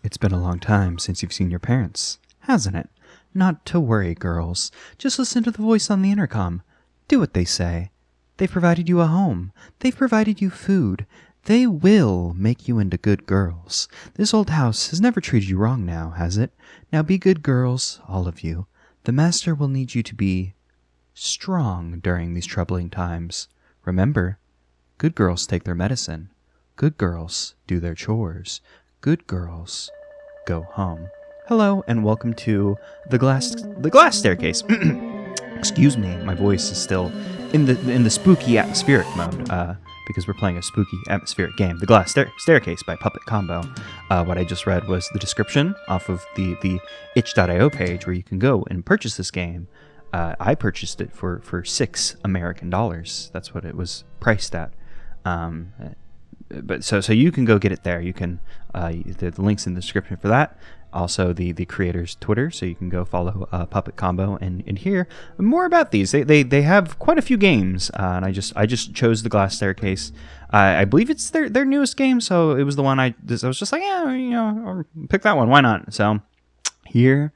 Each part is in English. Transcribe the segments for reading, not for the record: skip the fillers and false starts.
It's been a long time since you've seen your parents, hasn't it? Not to worry, girls. Just listen to the voice on the intercom. Do what they say. They've provided you a home. They've provided you food. They will make you into good girls. This old house has never treated you wrong now, has it? Now be good girls, all of you. The master will need you to be strong during these troubling times. Remember, good girls take their medicine. Good girls do their chores. Good girls go home. Hello and welcome to the glass staircase. Excuse me, my voice is still in the spooky atmospheric mode because we're playing a spooky atmospheric game. The Glass Staircase by Puppet Combo. What I just read was the description off of the itch.io page where you can go and purchase this game. I purchased it for $6 American. That's what it was priced at. But so you can go get it there. You can the links in the description for that. Also the creator's Twitter, so you can go follow Puppet Combo and hear more about these. They have quite a few games, and I just chose the Glass Staircase. I believe it's their newest game, so it was the one I was just like, yeah, I'll pick that one. Why not? So here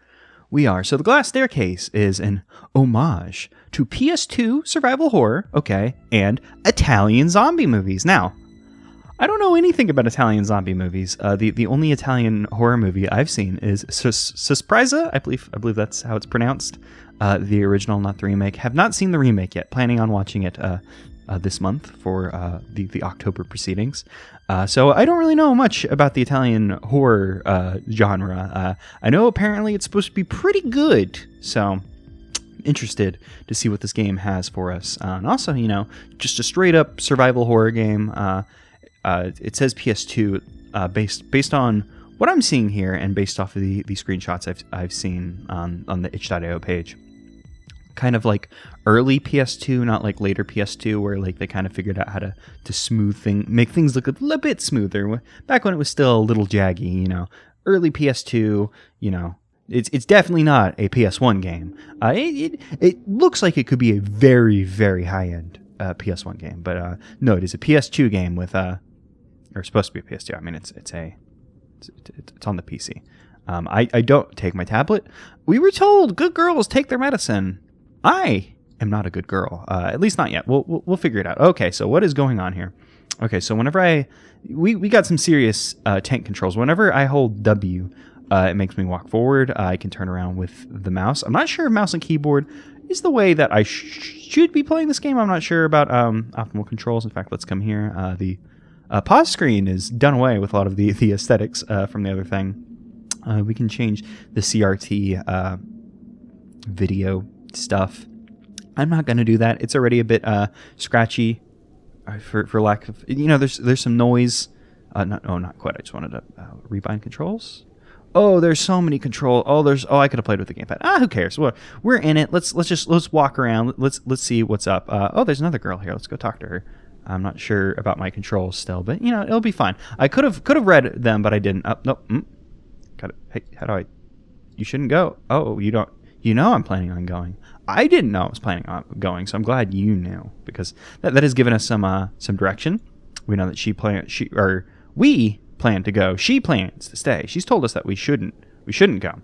we are. So the Glass Staircase is an homage to PS2 survival horror, okay, and Italian zombie movies. Now, I don't know anything about Italian zombie movies. The only Italian horror movie I've seen is Suspreza. I believe that's how it's pronounced. The original, not the remake. Have not seen the remake yet. Planning on watching it this month for the October proceedings. So I don't really know much about the Italian horror genre. I know apparently it's supposed to be pretty good. So interested to see what this game has for us. And also, just a straight up survival horror game. It says PS2 based on what I'm seeing here and based off of the screenshots I've seen on the itch.io page. Kind of like early PS2, not like later PS2, where like they kind of figured out how to make things look a little bit smoother. Back when it was still a little jaggy, Early PS2, it's definitely not a PS1 game. It looks like it could be a very, very high end PS1 game, but no, it is a PS2 game with or supposed to be a PS2. I mean, it's on the PC. I don't take my tablet. We were told good girls take their medicine. I am not a good girl, at least not yet. We'll figure it out. Okay, so what is going on here? Okay, so whenever we got some serious tank controls. Whenever I hold W, it makes me walk forward. I can turn around with the mouse. I'm not sure if mouse and keyboard is the way that I should be playing this game. I'm not sure about optimal controls. In fact, let's come here. The pause screen is done away with a lot of the aesthetics from the other thing. We can change the CRT video stuff. I'm not going to do that. It's already a bit scratchy for lack of... there's some noise. Not quite. I just wanted to rebind controls. Oh, there's so many control. I could have played with the gamepad. Who cares? We're in it. Let's walk around. Let's see what's up. There's another girl here. Let's go talk to her. I'm not sure about my controls still, but it'll be fine. I could have read them, but I didn't. Nope. Got it. Hey, how do I? You shouldn't go. Oh, you don't. I'm planning on going. I didn't know I was planning on going, so I'm glad you knew, because that has given us some direction. We know that we plan to go. She plans to stay. She's told us that we shouldn't go.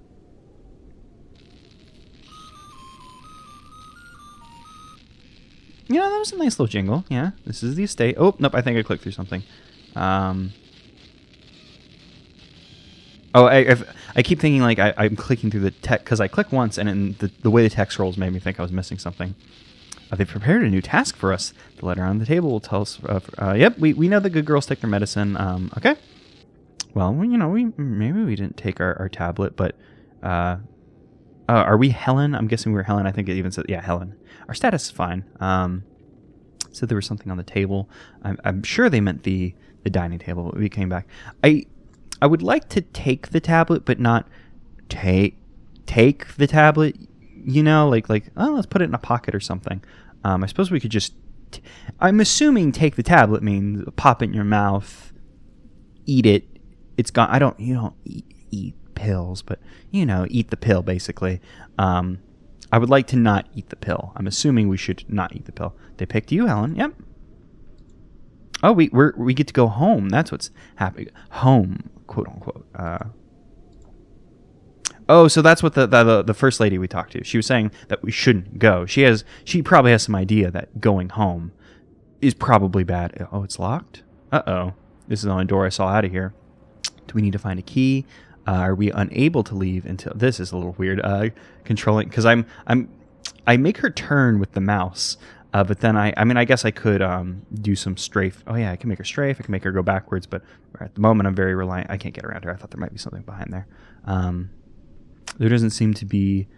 That was a nice little jingle. Yeah, this is the estate. Oh, nope, I think I clicked through something. I keep thinking like I'm clicking through the text, because I click once, and then the way the text rolls made me think I was missing something. They've prepared a new task for us. The letter on the table will tell us. Yep, we know that good girls take their medicine. Okay. Well, maybe we didn't take our tablet, but are we Helen? I'm guessing we're Helen. I think it even said, yeah, Helen. Our status is fine. Said there was something on the table. I'm sure they meant the dining table, but we came back. I would like to take the tablet, but not take the tablet. Let's put it in a pocket or something. I suppose we could just... I'm assuming take the tablet means pop it in your mouth, eat it. It's gone. You don't eat pills, but eat the pill basically. I would like to not eat the pill. I'm assuming we should not eat the pill. They picked you, Helen. Yep. Oh, we get to go home. That's what's happening. Home, quote unquote. Oh, so that's what the first lady we talked to. She was saying that we shouldn't go. She probably has some idea that going home is probably bad. Oh, it's locked? Uh-oh. This is the only door I saw out of here. Do we need to find a key? Are we unable to leave until... This is a little weird. Controlling... Because I make her turn with the mouse. But then I guess I could do some strafe. Oh, yeah, I can make her strafe. I can make her go backwards. But at the moment, I'm very reliant. I can't get around her. I thought there might be something behind there. There doesn't seem to be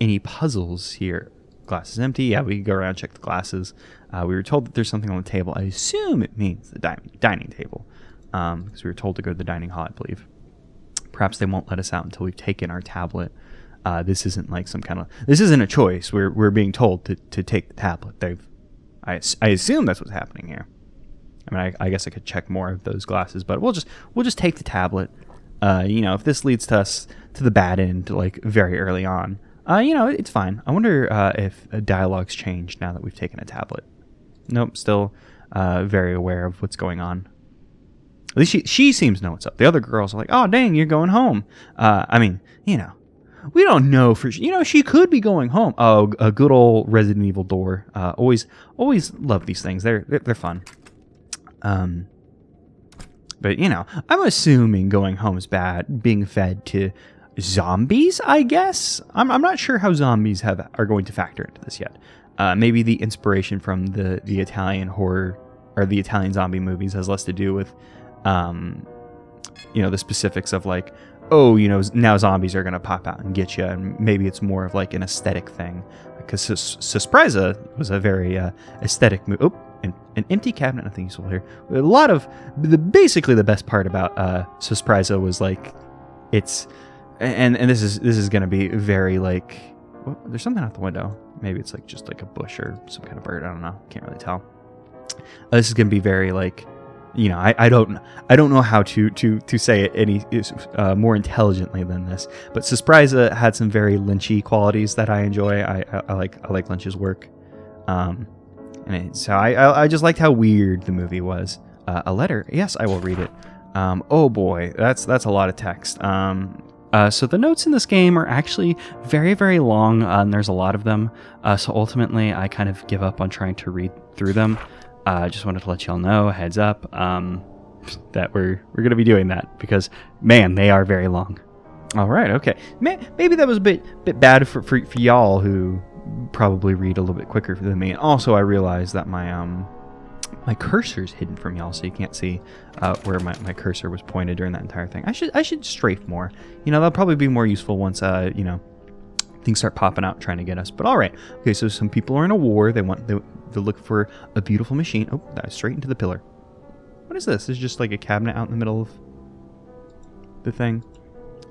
any puzzles here. Glass is empty. Yeah, we can go around and check the glasses. We were told that there's something on the table. I assume it means the dining table. Because we were told to go to the dining hall, I believe. Perhaps they won't let us out until we've taken our tablet. This isn't like some kind of... This isn't a choice. We're being told to take the tablet. I assume that's what's happening here. I mean, I guess I could check more of those glasses, but we'll just take the tablet. If this leads to us to the bad end, like very early on, it's fine. I wonder if dialogue's changed now that we've taken a tablet. Nope, still very aware of what's going on. At least she seems to know what's up. The other girls are like, oh, dang, you're going home. We don't know for sure. She could be going home. Oh, a good old Resident Evil door. Always love these things. They're fun. But, I'm assuming going home is bad. Being fed to zombies, I guess? I'm not sure how zombies are going to factor into this yet. Maybe the inspiration from the Italian horror or the Italian zombie movies has less to do with, the specifics of like, oh, now zombies are going to pop out and get you. And maybe it's more of like an aesthetic thing. Because Suspreza was a very aesthetic movie. Oh, an empty cabinet, nothing useful here. A lot of... Basically the best part about Suspreza was like, it's... And this is going to be very like... Well, there's something out the window. Maybe it's like just like a bush or some kind of bird. I don't know. Can't really tell. This is going to be very like... I don't know how to say it any more intelligently than this. But Suspreza had some very Lynchy qualities that I enjoy. I like Lynch's work. So I just liked how weird the movie was. A letter. Yes, I will read it. Oh boy, that's a lot of text. So the notes in this game are actually very, very long, and there's a lot of them. So ultimately, I kind of give up on trying to read through them. Just wanted to let y'all know, heads up, that we're going to be doing that because, man, they are very long. All right, okay. Maybe that was a bit bad for y'all who probably read a little bit quicker than me. And also, I realized that my cursor's hidden from y'all, so you can't see where my cursor was pointed during that entire thing. I should strafe more. That'll probably be more useful once things start popping out trying to get us. But all right, okay. So some people are in a war. They're looking for a beautiful machine. Oh, that was straight into the pillar. What is this? It's just like a cabinet out in the middle of the thing.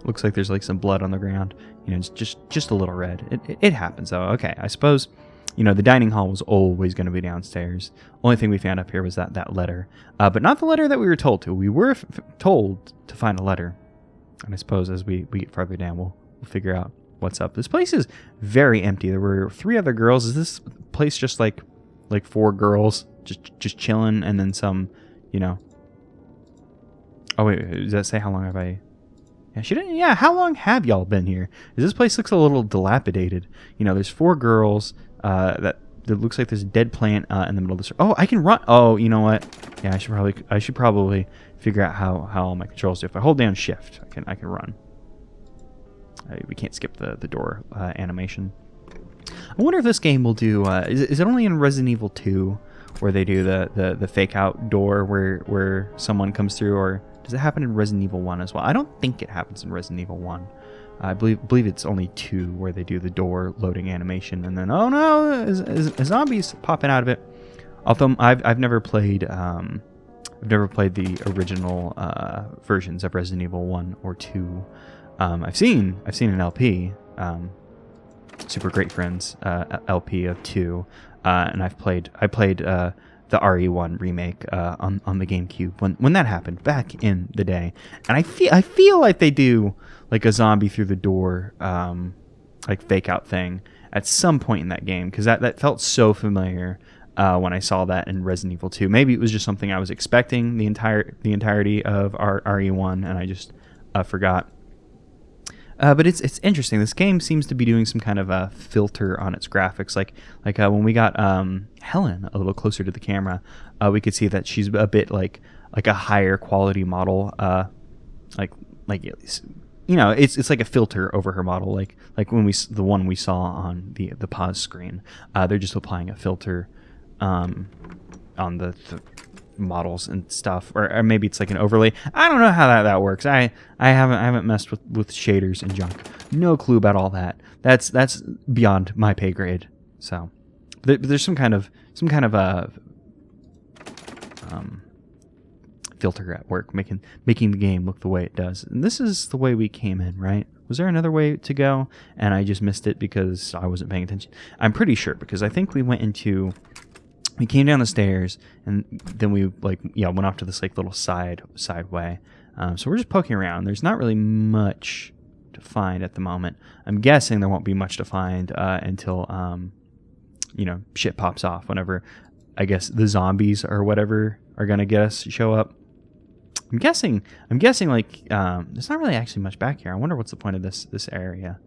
Looks like there's like some blood on the ground. It's just a little red. It happens though. Okay, I suppose. The dining hall was always going to be downstairs. Only thing we found up here was that letter. But not the letter that we were told to. We were told to find a letter. And I suppose as we get farther down, we'll figure out what's up. This place is very empty. There were 3 other girls. Is this place just like 4 girls just chilling and then some, Oh, wait. Does that say how long have I... Yeah, she didn't... Yeah, how long have y'all been here? This place looks a little dilapidated. There's 4 girls... that looks like there's a dead plant in the middle of this. Oh, I can run. Oh, you know what? Yeah, I should probably figure out how all my controls do. If I hold down shift, I can run. We can't skip the door animation. I wonder if this game will do. Is it only in Resident Evil 2 where they do the fake out door where someone comes through, or does it happen in Resident Evil 1 as well? I don't think it happens in Resident Evil 1. I believe it's only 2 where they do the door loading animation, and then oh no, zombies popping out of it. Although I've never played the original versions of Resident Evil 1 or 2. I've seen an LP, Super Great Friends LP of 2, and I played the RE1 remake on the GameCube when that happened back in the day, and I feel like they do like a zombie through the door like fake out thing at some point in that game, because that felt so familiar when I saw that in Resident Evil 2. Maybe it was just something I was expecting the entirety of RE1 and I just forgot. But it's interesting. This game seems to be doing some kind of a filter on its graphics. Like when we got Helen a little closer to the camera, we could see that she's a bit like a higher quality model. Like it's like a filter over her model. Like when the one we saw on the pause screen, they're just applying a filter on the models and stuff, or maybe it's like an overlay. I don't know how that works. I haven't messed with shaders and junk. No clue about all that. That's beyond my pay grade. So there's some kind of filter at work making the game look the way it does. And this is the way we came in, right? Was there another way to go and I just missed it because I wasn't paying attention? I'm pretty sure, because I think we came down the stairs and then we went off to this like little side way. So we're just poking around. There's not really much to find at the moment. I'm guessing there won't be much to find until shit pops off. Whenever I guess the zombies or whatever are gonna show up. I'm guessing like there's not really actually much back here. I wonder what's the point of this area.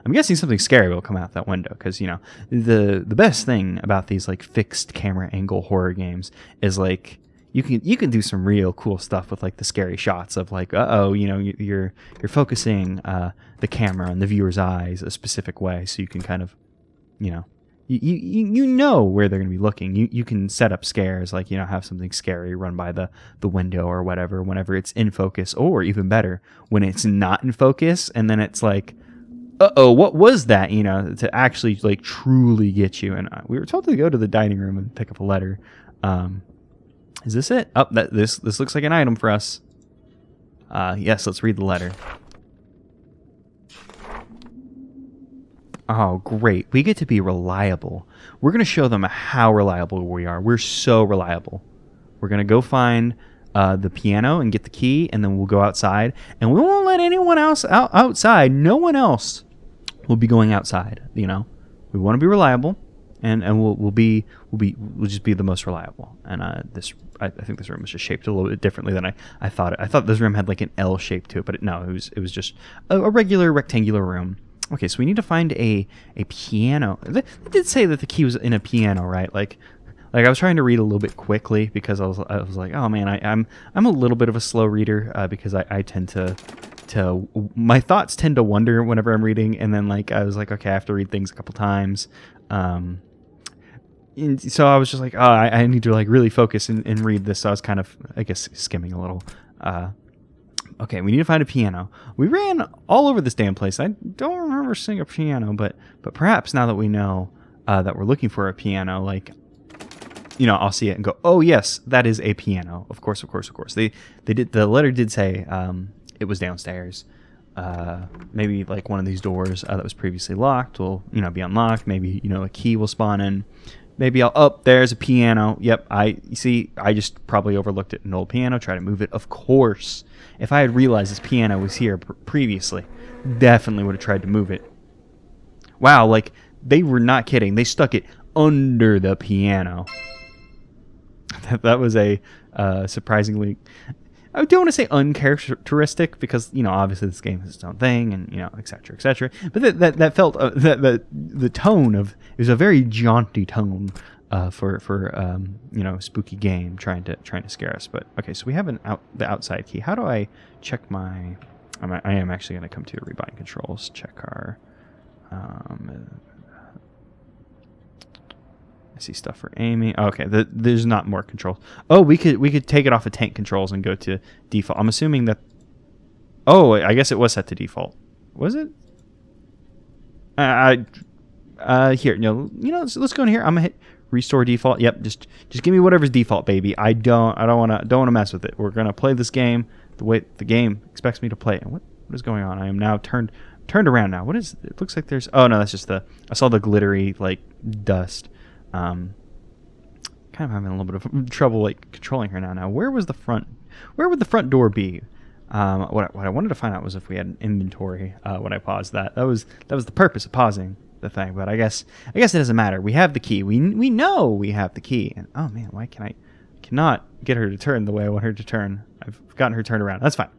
I'm guessing something scary will come out that window, because the best thing about these like fixed camera angle horror games is like you can do some real cool stuff with like the scary shots of like you're focusing the camera on the viewer's eyes a specific way, so you can kind of you know where they're going to be looking. You can set up scares, like have something scary run by the window or whatever whenever it's in focus, or even better when it's not in focus and then it's like, what was that? To actually like truly get you. And we were told to go to the dining room and pick up a letter. Is this it? Oh, this looks like an item for us. Yes, let's read the letter. Oh, great. We get to be reliable. We're going to show them how reliable we are. We're so reliable. We're going to go find the piano and get the key, and then we'll go outside. And we won't let anyone else outside. No one else will be going outside. We want to be reliable, and we'll just be the most reliable. And I think this room was just shaped a little bit differently than I thought. I thought this room had like an L shape to it, but it was just a regular rectangular room. Okay, so we need to find a piano. They did say that the key was in a piano, right? Like I was trying to read a little bit quickly because I was like, oh man, I'm a little bit of a slow reader because I tend to my thoughts tend to wander whenever I'm reading, and then like I was like, okay, I have to read things a couple times. And so I was just like, oh, I need to like really focus and read this. So I was kind of, I guess, skimming a little. Okay, we need to find a piano. We ran all over this damn place. I don't remember seeing a piano, but perhaps now that we know that we're looking for a piano, like, I'll see it and go, oh yes, that is a piano. Of course. They did. The letter did say it was downstairs. Maybe like one of these doors that was previously locked will be unlocked. Maybe a key will spawn in. Maybe there's a piano. Yep, I just probably overlooked it. An old piano, try to move it. Of course. If I had realized this piano was here previously, definitely would have tried to move it. Wow, like, they were not kidding. They stuck it under the piano. That was a surprisingly... I don't want to say uncharacteristic because, obviously this game has its own thing and, et cetera, et cetera. But that felt, the tone of, it was a very jaunty tone for a spooky game trying to scare us. But, okay, so we have the outside key. How do I check my, I am actually going to come to rebind controls, check our, I see stuff for aiming. Oh, okay, there's not more controls. Oh, we could take it off of tank controls and go to default. I'm assuming that. Oh, I guess it was set to default. Was it? Here, let's go in here. I'm gonna hit restore default. Yep, just give me whatever's default, baby. I don't want to mess with it. We're gonna play this game the way the game expects me to play it. What is going on? I am now turned around now. What is? It looks like there's. Oh no, that's just I saw the glittery like dust. Kind of having a little bit of trouble like controlling her now. Where would the front door be? What I wanted to find out was if we had an inventory when I paused that. That was the purpose of pausing the thing. But I guess it doesn't matter. We have the key. We know we have the key. And oh man, why cannot get her to turn the way I want her to turn? I've gotten her turned around. That's fine.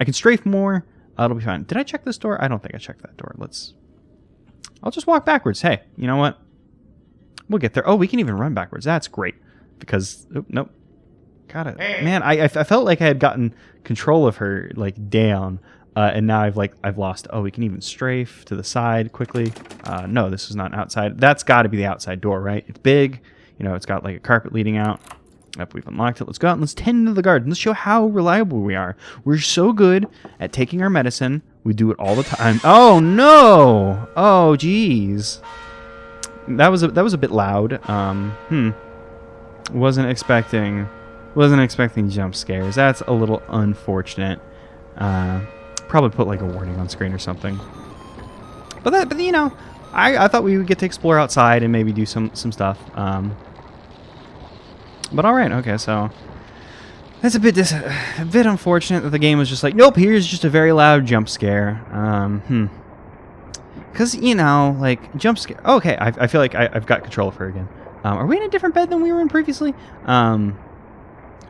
I can strafe more. It'll be fine. Did I check this door? I don't think I checked that door. I'll just walk backwards. Hey, you know what? We'll get there. Oh, we can even run backwards. That's great. Because, oh, nope. Got it. Man, I felt like I had gotten control of her, like, down. And now I've lost. Oh, we can even strafe to the side quickly. No, this is not outside. That's got to be the outside door, right? It's big. You know, it's got like a carpet leading out. Yep, we've unlocked it. Let's go out and let's tend to the garden. Let's show how reliable we are. We're so good at taking our medicine. We do it all the time. Oh no! Oh geez. That was a bit loud. Wasn't expecting jump scares. That's a little unfortunate. Probably put like a warning on screen or something. But you know, I thought we would get to explore outside and maybe do some stuff. But all right, okay, so that's a bit unfortunate that the game was just like, nope, here's just a very loud jump scare. Because you know, like jump scare. Oh, okay, I feel like I've got control of her again. Are we in a different bed than we were in previously? Oh,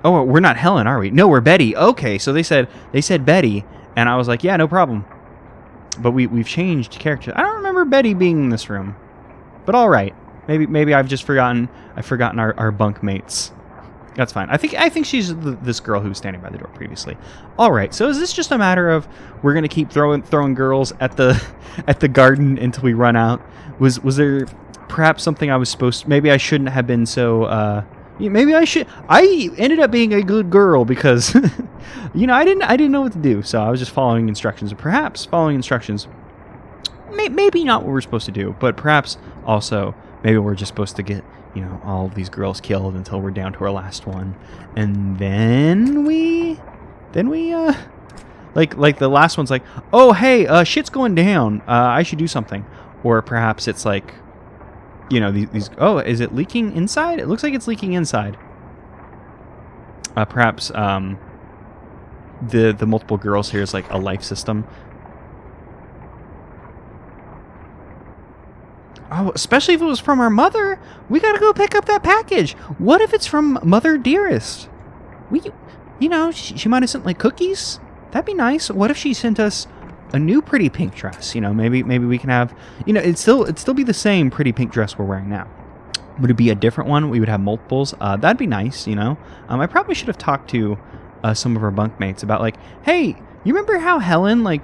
we're not Helen, are we? No, we're Betty. Okay, so they said Betty, and I was like, yeah, no problem. But we've changed characters. I don't remember Betty being in this room, but all right. Maybe I've just forgotten. I've forgotten our bunk mates. That's fine. I think she's this girl who was standing by the door previously. All right. So is this just a matter of we're gonna keep throwing girls at the garden until we run out? Was there perhaps something I was supposed to? Maybe I shouldn't have been so. Maybe I should. I ended up being a good girl because, you know, I didn't know what to do, so I was just following instructions. Perhaps following instructions, maybe not what we're supposed to do, but perhaps also maybe we're just supposed to get, you know, all of these girls killed until we're down to our last one, and then we, like the last one's like, oh hey, shit's going down. I should do something, or perhaps it's like. You know, these... Oh, is it leaking inside? It looks like it's leaking inside. Perhaps, the multiple girls here is like a life system. Oh, especially if it was from our mother. We gotta go pick up that package. What if it's from Mother Dearest? You know, she might have sent like cookies. That'd be nice. What if she sent us a new pretty pink dress? You know, maybe we can have, you know, it'd still be the same pretty pink dress we're wearing now. Would it be a different one? We would have multiples. That'd be nice, you know. I probably should have talked to some of our bunkmates about like, hey, you remember how Helen like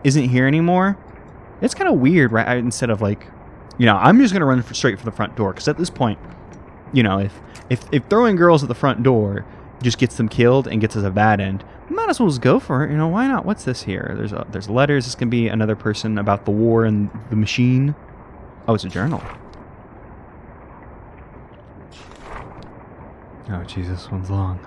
isn't here anymore? It's kind of weird, right? Instead of like, you know, I'm just gonna run straight for the front door because at this point, you know, if throwing girls at the front door just gets them killed and gets us a bad end, we might as well just go for it. You know, why not? What's this here? There's letters. This can be another person about the war and the machine. Oh, it's a journal. Oh, Jesus, this one's long.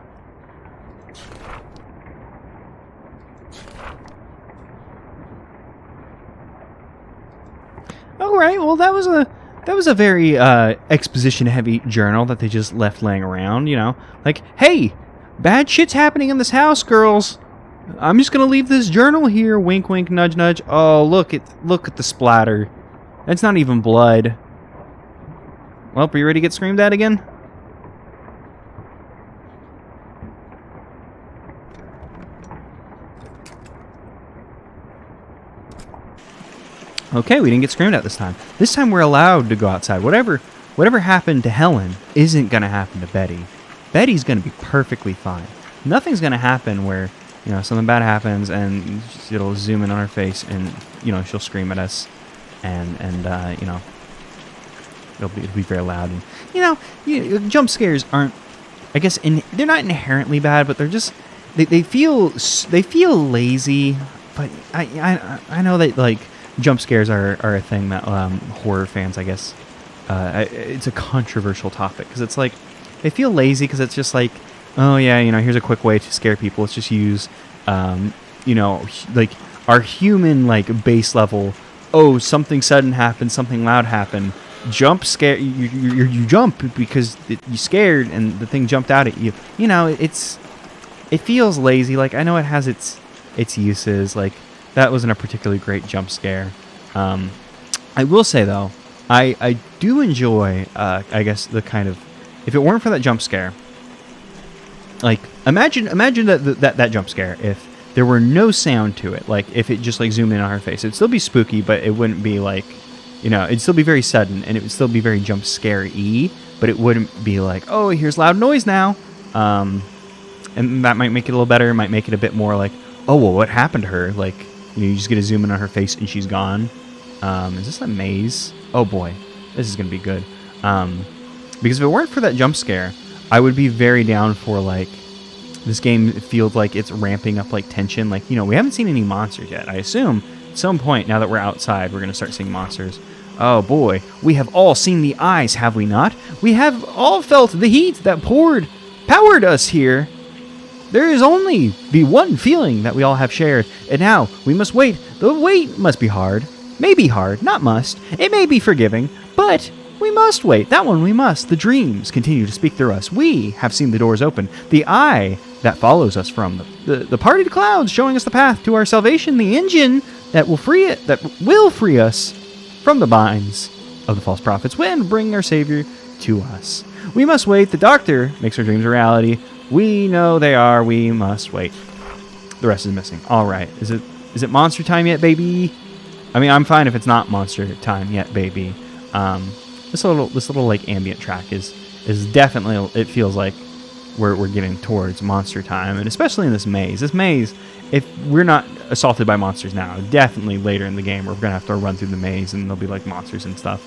All right. Well, that was a very exposition-heavy journal that they just left laying around. You know, like, hey. Bad shit's happening in this house, girls. I'm just gonna leave this journal here. Wink, wink, nudge, nudge. Oh, look at the splatter. That's not even blood. Well, are you ready to get screamed at again? Okay, we didn't get screamed at this time. This time we're allowed to go outside. Whatever happened to Helen isn't gonna happen to Betty. Betty's going to be perfectly fine. Nothing's going to happen where, you know, something bad happens and it'll zoom in on her face and, you know, she'll scream at us and you know, it'll be very loud. And, you know, jump scares aren't, I guess, they're not inherently bad, but they're just, they feel lazy. But I know that, like, jump scares are a thing that horror fans, I guess, it's a controversial topic because it's like, they feel lazy because it's just like, oh yeah, you know, here's a quick way to scare people. Let's just use, you know, like our human like base level. Oh, something sudden happened, something loud happened. Jump scare. You jump because you scared and the thing jumped out at you. You know, it feels lazy. Like I know it has its uses. Like that wasn't a particularly great jump scare. I will say though, I do enjoy, I guess the kind of. If it weren't for that jump scare, like imagine that jump scare. If there were no sound to it. Like if it just like zoomed in on her face, it'd still be spooky, but it wouldn't be like, it'd still be very sudden, and it would still be very jump scare-y, but it wouldn't be like, oh, here's loud noise now. And that might make it a little better. It might make it a bit more like, oh, well, what happened to her? Like, you just get a zoom in on her face and she's gone. Is this a maze? Oh boy, this is gonna be good. Because if it weren't for that jump scare, I would be very down for like, this game feels like it's ramping up like tension. Like, we haven't seen any monsters yet. I assume at some point, now that we're outside, we're gonna start seeing monsters. Oh boy, we have all seen the eyes, have we not? We have all felt the heat that powered us here. There is only the one feeling that we all have shared, and now we must wait. The wait must be hard. Maybe hard, not must. It may be forgiving, but we must wait. That one we must. The dreams continue to speak through us. We have seen the doors open. The eye that follows us from the parted clouds showing us the path to our salvation. The engine that will free us from the binds of the false prophets when bring our Savior to us. We must wait. The doctor makes our dreams a reality. We know they are. We must wait. The rest is missing. All right. Is it monster time yet, baby? I mean, I'm fine if it's not monster time yet, baby. This little like ambient track is definitely, it feels like we're getting towards monster time, and especially in this maze. This maze, if we're not assaulted by monsters now, definitely later in the game we're gonna have to run through the maze and there'll be like monsters and stuff.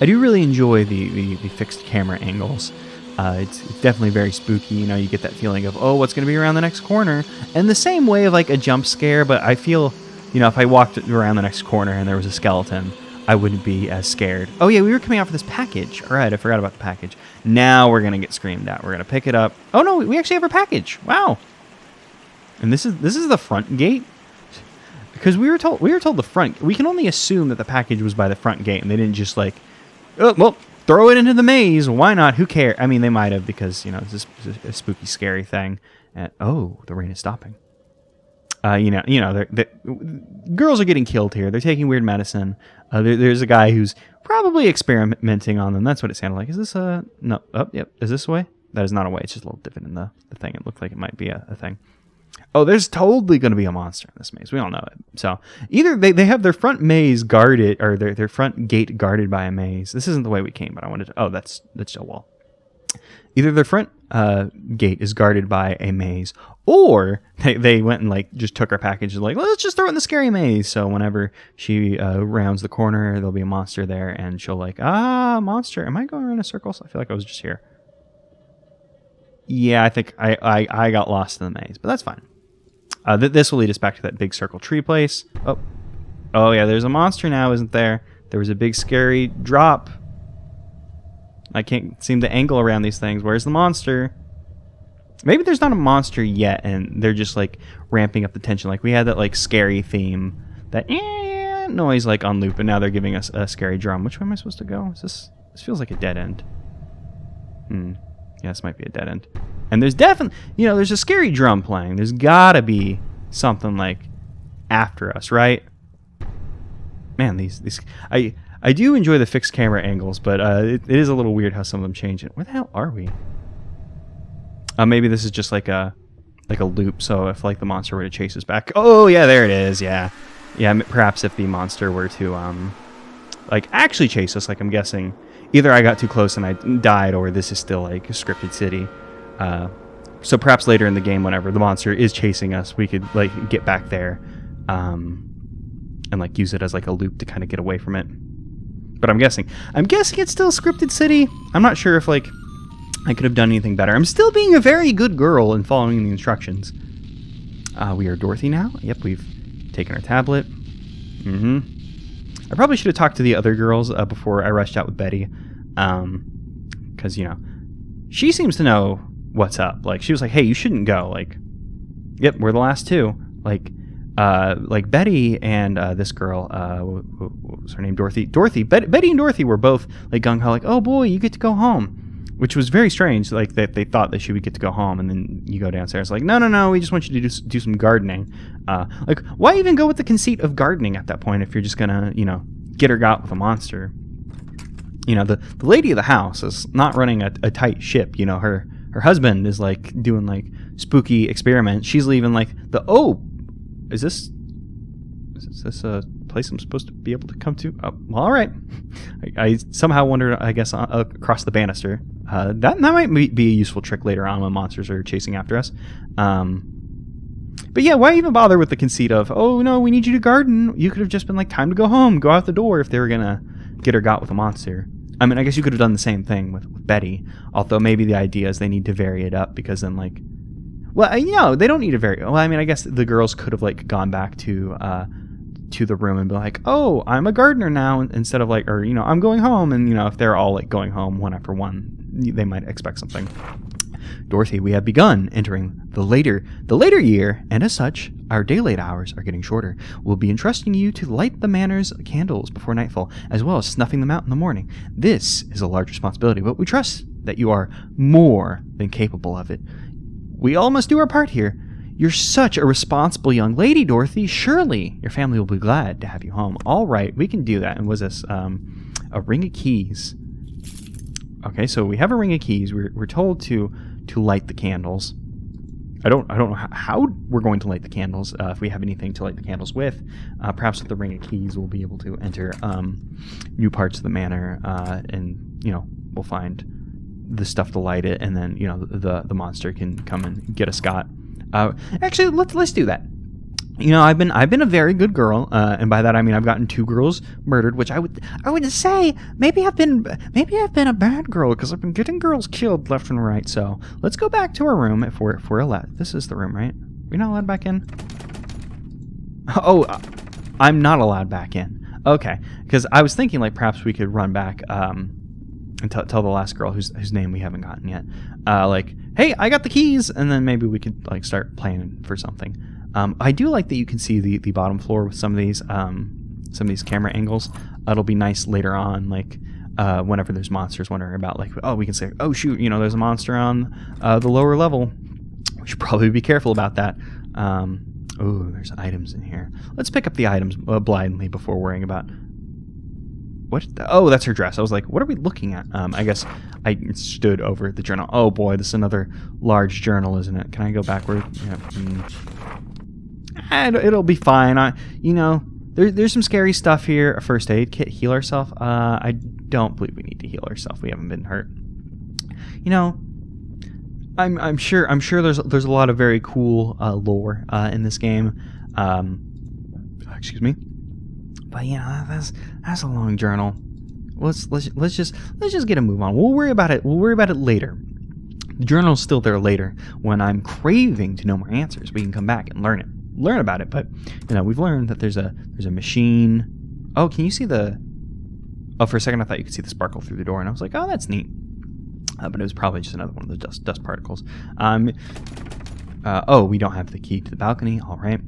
I do really enjoy the fixed camera angles. It's definitely very spooky. You get that feeling of, oh, what's going to be around the next corner? And the same way of like a jump scare, but I feel, if I walked around the next corner and there was a skeleton, I wouldn't be as scared. Oh yeah, we were coming out for this package. All right, I forgot about the package. Now we're going to get screamed at. We're going to pick it up. Oh no, we actually have our package. Wow. And this is the front gate? Because we were told the front. We can only assume that the package was by the front gate and they didn't just like, oh, well, throw it into the maze. Why not? Who cares? I mean, they might have because, it's a spooky, scary thing. And, oh, the rain is stopping. Girls are getting killed here. They're taking weird medicine. There's a guy who's probably experimenting on them. That's what it sounded like. Is this a... No. Oh, yep. Is this a way? That is not a way. It's just a little divot in the thing. It looked like it might be a thing. Oh, there's totally going to be a monster in this maze. We all know it. So either they have their front maze guarded, or their front gate guarded by a maze. This isn't the way we came, but I wanted to... Oh, that's a wall. Either their front gate is guarded by a maze, or they went and like just took our package and like, let's just throw it in the scary maze. So whenever she rounds the corner, there'll be a monster there, and she'll like, monster. Am I going around in circles? I feel like I was just here. Yeah, I think I got lost in the maze, but that's fine. This will lead us back to that big circle tree place. Oh yeah, there's a monster now, isn't there? There was a big scary drop. I can't seem to angle around these things. Where's the monster? Maybe there's not a monster yet, and they're just like ramping up the tension. Like we had that like scary theme, that noise like on loop, and now they're giving us a scary drum. Which way am I supposed to go? This feels like a dead end. Yeah, this might be a dead end. And there's definitely, there's a scary drum playing. There's gotta be something like after us, right? Man, these I do enjoy the fixed camera angles, but it is a little weird how some of them change it. Where the hell are we? Maybe this is just like a loop. So if like the monster were to chase us back, oh yeah, there it is. Yeah. Perhaps if the monster were to like actually chase us, like I'm guessing, either I got too close and I died, or this is still like a scripted city. So perhaps later in the game, whenever the monster is chasing us, we could like get back there, and like use it as like a loop to kind of get away from it. But I'm guessing it's still a scripted city. I'm not sure if like I could have done anything better. I'm still being a very good girl and following the instructions. We are Dorothy now. Yep, we've taken our tablet. I probably should have talked to the other girls before I rushed out with Betty, because she seems to know what's up. Like she was like, "Hey, you shouldn't go." Like, yep, we're the last two. Like Betty and this girl, what was her name? Dorothy. Betty and Dorothy were both like gung ho, like, "Oh boy, you get to go home," which was very strange. Like that they thought that she would get to go home, and then you go downstairs like, no, we just want you to do some gardening. Like, why even go with the conceit of gardening at that point if you're just gonna get her got with a monster? The lady of the house is not running a tight ship. her husband is like doing like spooky experiments. She's leaving like is this a place I'm supposed to be able to come to? Oh, well, all right. I somehow wondered, I guess, across the banister. That might be a useful trick later on when monsters are chasing after us. But yeah, why even bother with the conceit of, oh no, we need you to garden? You could have just been like, time to go home, go out the door if they were gonna get her got with a monster. I mean, I guess you could have done the same thing with Betty, although maybe the idea is they need to vary it up because then like, well, they don't need to vary. Well, I mean, I guess the girls could have like gone back to the room and be like, oh, I'm a gardener now, instead of like, or I'm going home, and if they're all like going home one after one, they might expect something. Dorothy, we have begun entering the later year, and as such, our daylight hours are getting shorter. We'll be entrusting you to light the manor's candles before nightfall, as well as snuffing them out in the morning. This is a large responsibility, but we trust that you are more than capable of it. We all must do our part here. You're such a responsible young lady, Dorothy. Surely your family will be glad to have you home. All right, we can do that. And was this a ring of keys? Okay, so we have a ring of keys. We're told to light the candles. I don't know how we're going to light the candles. If we have anything to light the candles with, perhaps with the ring of keys we'll be able to enter new parts of the manor, and we'll find the stuff to light it, and then the monster can come and get a Scott. Actually, let's do that. I've been a very good girl, and by that I mean I've gotten 2 girls murdered, which I would say maybe I've been a bad girl because I've been getting girls killed left and right. So let's go back to our room if we're allowed. This is the room, right? We're not allowed back in. Oh, I'm not allowed back in. Okay, because I was thinking like perhaps we could run back and tell the last girl whose name we haven't gotten yet, like, hey, I got the keys, and then maybe we could like start planning for something. I do like that you can see the bottom floor with some of these camera angles. It'll be nice later on, like whenever there's monsters wandering about, like, oh, we can say, oh shoot, there's a monster on the lower level. We should probably be careful about that. Oh, there's items in here. Let's pick up the items blindly before worrying about. What? Oh, that's her dress. I was like, what are we looking at? I guess I stood over the journal. Oh boy, this is another large journal, isn't it? Can I go backward? Yeah. It'll be fine. There's some scary stuff here. A first aid kit, heal ourselves. I don't believe we need to heal ourselves. We haven't been hurt. I'm sure there's a lot of very cool lore in this game. Excuse me. But that's a long journal. Let's just get a move on. We'll worry about it. We'll worry about it later. The journal's still there later. When I'm craving to know more answers, we can come back and learn about it. But we've learned that there's a machine. Oh, can you see the? Oh, for a second I thought you could see the sparkle through the door, and I was like, oh, that's neat. But it was probably just another one of the dust particles. Oh, we don't have the key to the balcony. All right.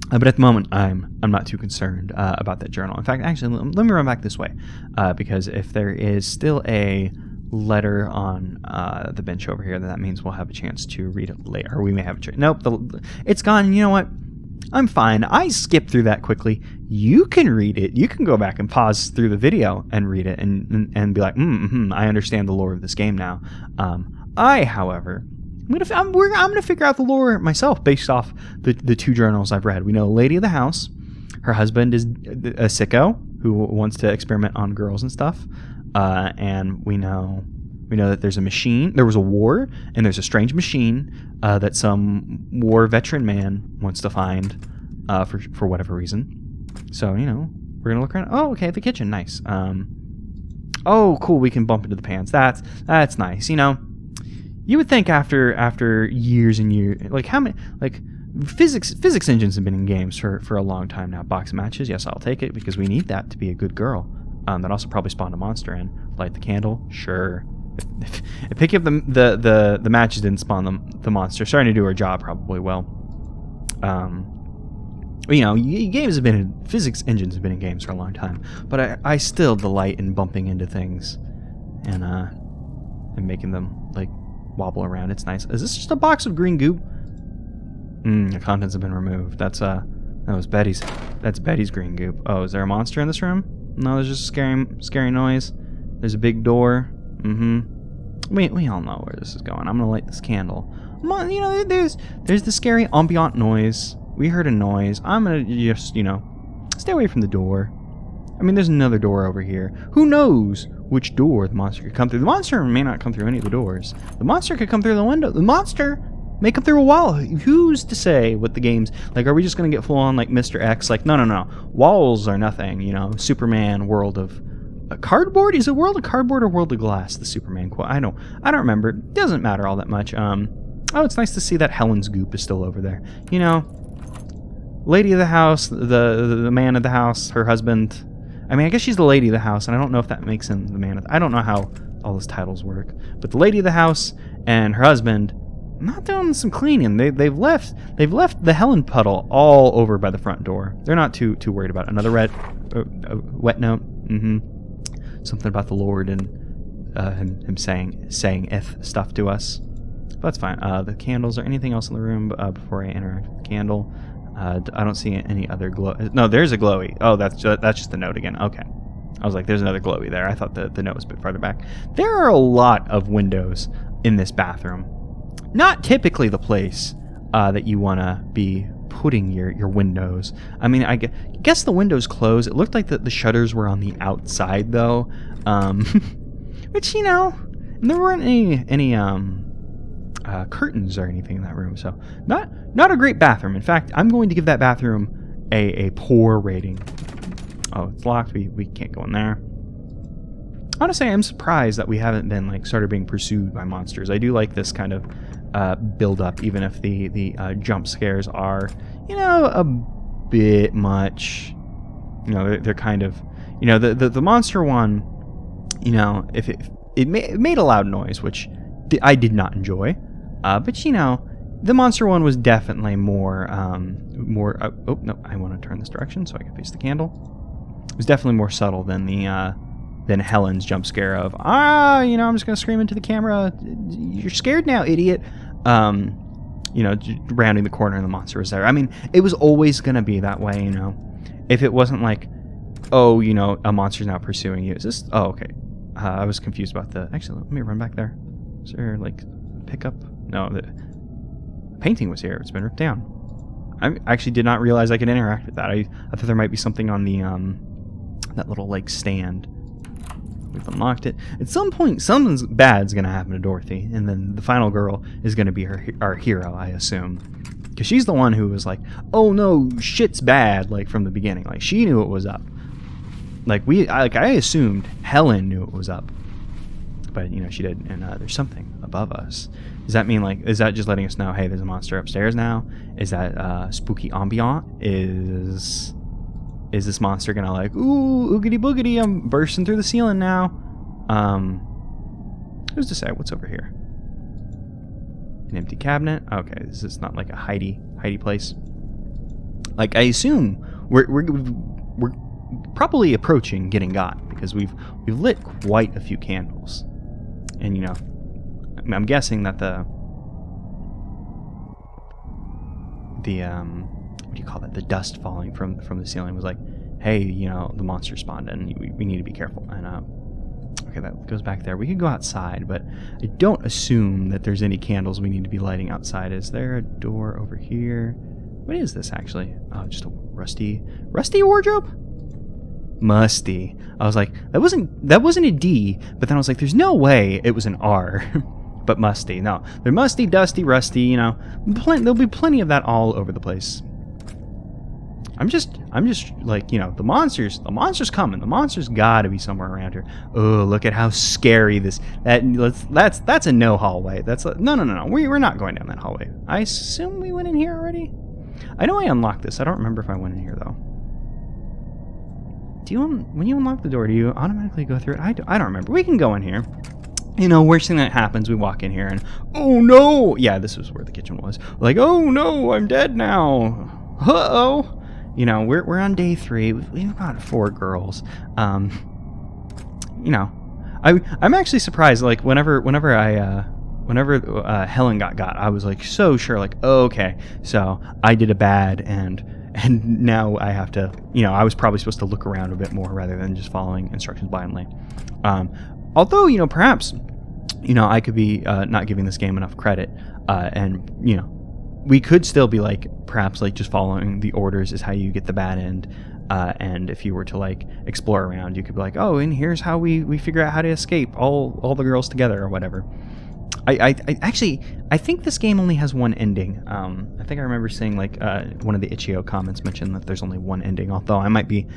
But at the moment, I'm not too concerned about that journal. In fact, actually, let me run back this way, because if there is still a letter on the bench over here, then that means we'll have a chance to read it later. Or we may have a chance. Nope, it's gone. And you know what? I'm fine. I skipped through that quickly. You can read it. You can go back and pause through the video and read it and be like, I understand the lore of this game now. I, however, I'm gonna figure out the lore myself based off the 2 journals I've read. We know Lady of the House, her husband is a sicko who wants to experiment on girls and stuff, and we know that there's a machine. There was a war, and there's a strange machine that some war veteran man wants to find for whatever reason. So we're gonna look around. Oh, okay, the kitchen, nice. Oh, cool, we can bump into the pans. That's nice. You would think after years and years, like how many, like physics engines have been in games for a long time now. Box matches, yes, I'll take it because we need that to be a good girl. That also probably spawned a monster in. Light the candle, sure. If picking up the matches didn't spawn the monster, starting to do her job probably well. Games have been in, physics engines have been in games for a long time, but I still delight in bumping into things and making them like wobble around. It's nice. Is this just a box of green goop? The contents have been removed. That was Betty's. That's Betty's green goop. Oh, is there a monster in this room? No, there's just a scary noise. There's a big door. We all know where this is going. I'm gonna light this candle. You know, there's the scary ambient noise. We heard a noise. I'm gonna just, you know, stay away from the door. I mean, there's another door over here. Who knows which door the monster could come through? The monster may not come through any of the doors. The monster could come through the window. The monster may come through a wall. Who's to say what the game's like? Are we just gonna get full on like Mr. X? Like, no. Walls are nothing. You know, Superman world of cardboard. Is it world of cardboard or world of glass? The Superman quote. I don't remember. It doesn't matter all that much. Oh, it's nice to see that Helen's goop is still over there. You know, lady of the house, the man of the house, her husband. I mean, I guess she's the lady of the house, and I don't know if that makes him the man of I don't know how all those titles work. But the lady of the house and her husband not doing some cleaning. They've left the Helen puddle all over by the front door. They're not too worried about it. Another wet note. Something about the Lord and him saying if stuff to us. But that's fine. The candles or anything else in the room before I interact with the candle. I don't see any other glow. No, there's a glowy. Oh, that's just the note again. Okay. I was like, there's another glowy there. I thought the note was a bit farther back. There are a lot of windows in this bathroom. Not typically the place that you want to be putting your windows. I mean, I guess the windows close. It looked like the shutters were on the outside, though. Which, you know, there weren't any curtains or anything in that room. So not a great bathroom. In fact, I'm going to give that bathroom a poor rating. Oh, it's locked. We can't go in there. Honestly, I'm surprised that we haven't been started being pursued by monsters. I do like this kind of build up, even if the jump scares are, you know, a bit much. You know, they're kind of, you know, the monster one, you know, if it made a loud noise, which I did not enjoy, but you know, the monster one was definitely more. Oh no, I want to turn this direction so I can face the candle. It was definitely more subtle than than Helen's jump scare of, you know, I'm just going to scream into the camera, you're scared now, idiot. You know, rounding the corner and the monster was there. I mean, it was always going to be that way, you know. If it wasn't like, oh, you know, a monster's now pursuing you. Is this, oh, okay. I was confused about actually, let me run back there. Is there, like, pickup? No, the painting was here. It's been ripped down. I actually did not realize I could interact with that. I thought there might be something on the, that little, like, stand. We've unlocked it. At some point, something bad's going to happen to Dorothy, and then the final girl is going to be our hero, I assume. Because she's the one who was like, oh no, shit's bad, like, from the beginning. Like, she knew it was up. Like, I assumed Helen knew it was up. But, you know, she did, and there's something above us. Does that mean, like, is that just letting us know, hey, there's a monster upstairs now? Is that spooky ambient? Is this monster gonna like, ooh, oogity boogity, I'm bursting through the ceiling now? Who's to say? What's over here? An empty cabinet? Okay, this is not like a hidey place. Like, I assume we're probably approaching getting got, because we've lit quite a few candles. And, you know, I'm guessing that the what do you call that? The dust falling from the ceiling was like, hey, you know, the monster spawned and we need to be careful. And okay, that goes back there. We could go outside, but I don't assume that there's any candles we need to be lighting outside. Is there a door over here? What is this actually? Oh, just a rusty wardrobe? Musty. I was like, that wasn't a D, but then I was like, there's no way it was an R. But musty. No, they're musty, dusty, rusty, you know. There'll be plenty of that all over the place. I'm just like, you know, the monster's coming. The monster's got to be somewhere around here. Oh, look at how scary that's a no hallway. No. We're not going down that hallway. I assume we went in here already. I know I unlocked this. I don't remember if I went in here though. When you unlock the door, do you automatically go through it? I don't remember. We can go in here. You know, worst thing that happens, we walk in here and, oh no! Yeah, this was where the kitchen was. Like, oh no, I'm dead now. Uh-oh. You know, we're on day 3. We've got 4 girls. You know, I'm actually surprised. Like, whenever Helen got, I was like so sure. Like, oh, okay, so I did a bad, and now I have to. You know, I was probably supposed to look around a bit more rather than just following instructions blindly. Although, you know, perhaps I could be not giving this game enough credit, and we could still be like, perhaps like just following the orders is how you get the bad end. And if you were to like explore around, you could be like, oh, and here's how we figure out how to escape all the girls together or whatever. I think this game only has one ending. I think I remember seeing like one of the Itch.io comments mentioned that there's only one ending, although I might be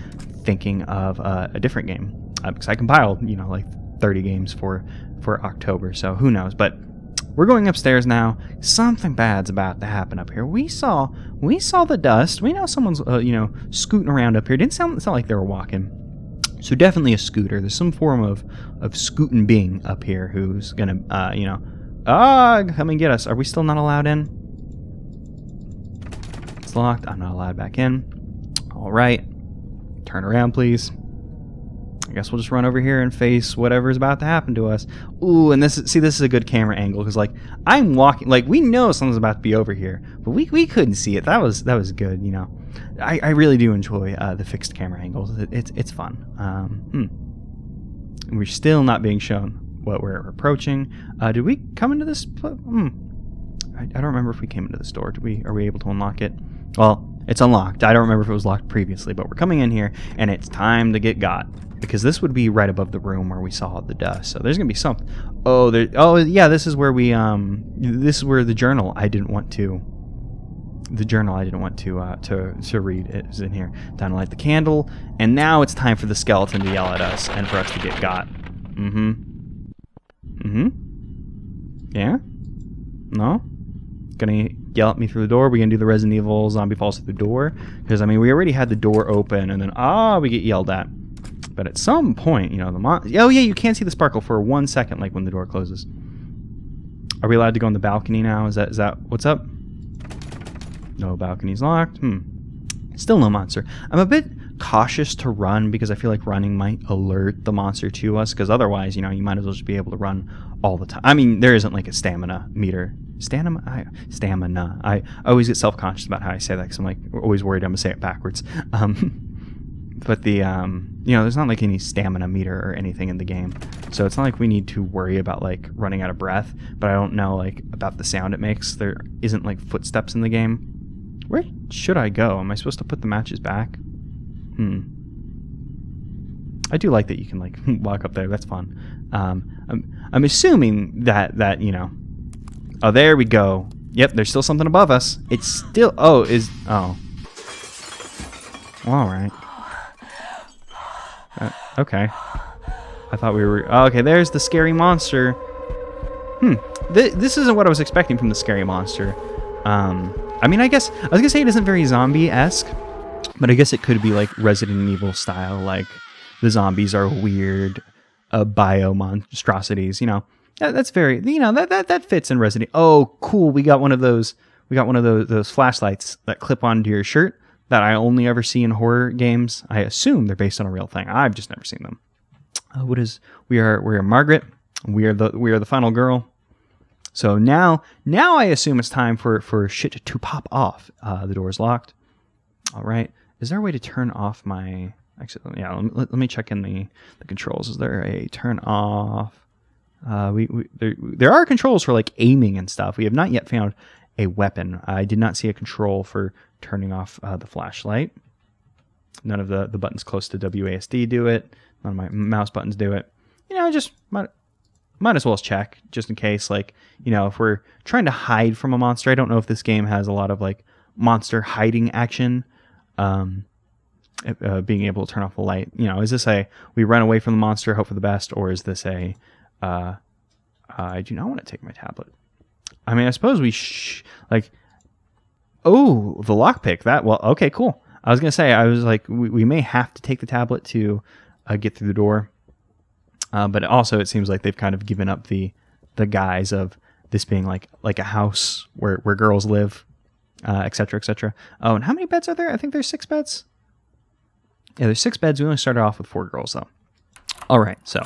thinking of a different game, because I compiled like 30 games for October, so who knows. But we're going upstairs now. Something bad's about to happen up here. We saw the dust. We know someone's scooting around up here. It didn't sound like they were walking. So definitely a scooter. There's some form of scooting being up here who's gonna come and get us. Are we still not allowed in? It's locked. I'm not allowed back in. All right. Turn around, please. I guess we'll just run over here and face whatever's about to happen to us. Ooh, and this is a good camera angle, because like I'm walking, like we know something's about to be over here, but we couldn't see it. That was good. I really do enjoy the fixed camera angles. It's fun. We're still not being shown what we're approaching. Did we come into this? I don't remember if we came into this door. Are we able to unlock it? Well, it's unlocked. I don't remember if it was locked previously, but we're coming in here, and it's time to get got. Because this would be right above the room where we saw the dust. So there's gonna be something. Oh yeah, this is where this is where the journal I didn't want to read is in here. Time to light the candle, and now it's time for the skeleton to yell at us and for us to get got. Yeah? No? Gonna yell at me through the door? We gonna do the Resident Evil zombie falls through the door? Because we already had the door open, and then we get yelled at. But at some point, oh yeah, you can't see the sparkle for 1 second, like when the door closes. Are we allowed to go on the balcony now? Is that what's up? No, balcony's locked. Still no monster. I'm a bit cautious to run, because I feel like running might alert the monster to us, because otherwise, you might as well just be able to run all the time. I mean, there isn't like a stamina meter. Stamina. I always get self-conscious about how I say that, because I'm like always worried I'm gonna say it backwards. But there's not like any stamina meter or anything in the game, so it's not like we need to worry about like running out of breath. But I don't know like about the sound it makes. There isn't like footsteps in the game. Where should I go? Am I supposed to put the matches back? I do like that you can like walk up there. That's fun. I'm assuming that oh, there we go. Yep, there's still something above us. It's still all right. Okay. I thought we were... okay, there's the scary monster. This isn't what I was expecting from the scary monster. I guess... I was going to say it isn't very zombie-esque, but I guess it could be like Resident Evil style, like the zombies are weird bio-monstrosities, That's very... that fits in Resident... Oh, cool, we got one of those flashlights that clip onto your shirt that I only ever see in horror games. I assume they're based on a real thing. I've just never seen them. We are Margaret. We are the final girl. So now I assume it's time for shit to pop off. The door's locked. All right. Is there a way to turn off my? Actually, yeah. Let me check in the controls. Is there a turn off? There are controls for like aiming and stuff. We have not yet found a weapon. I did not see a control for turning off the flashlight. None of the buttons close to WASD do it. None of my mouse buttons do it. Just might as well check, just in case, like, if we're trying to hide from a monster. I don't know if this game has a lot of like monster hiding action. Being able to turn off the light. Is this we run away from the monster, hope for the best, or is this I do not want to take my tablet. I suppose we oh, the lockpick. Okay, cool. I was going to say, I was like, we may have to take the tablet to get through the door. But also it seems like they've kind of given up the guise of this being like a house where girls live, et cetera, et cetera. Oh, and how many beds are there? I think there's 6 beds. Yeah, there's 6 beds. We only started off with 4 girls, though. All right, so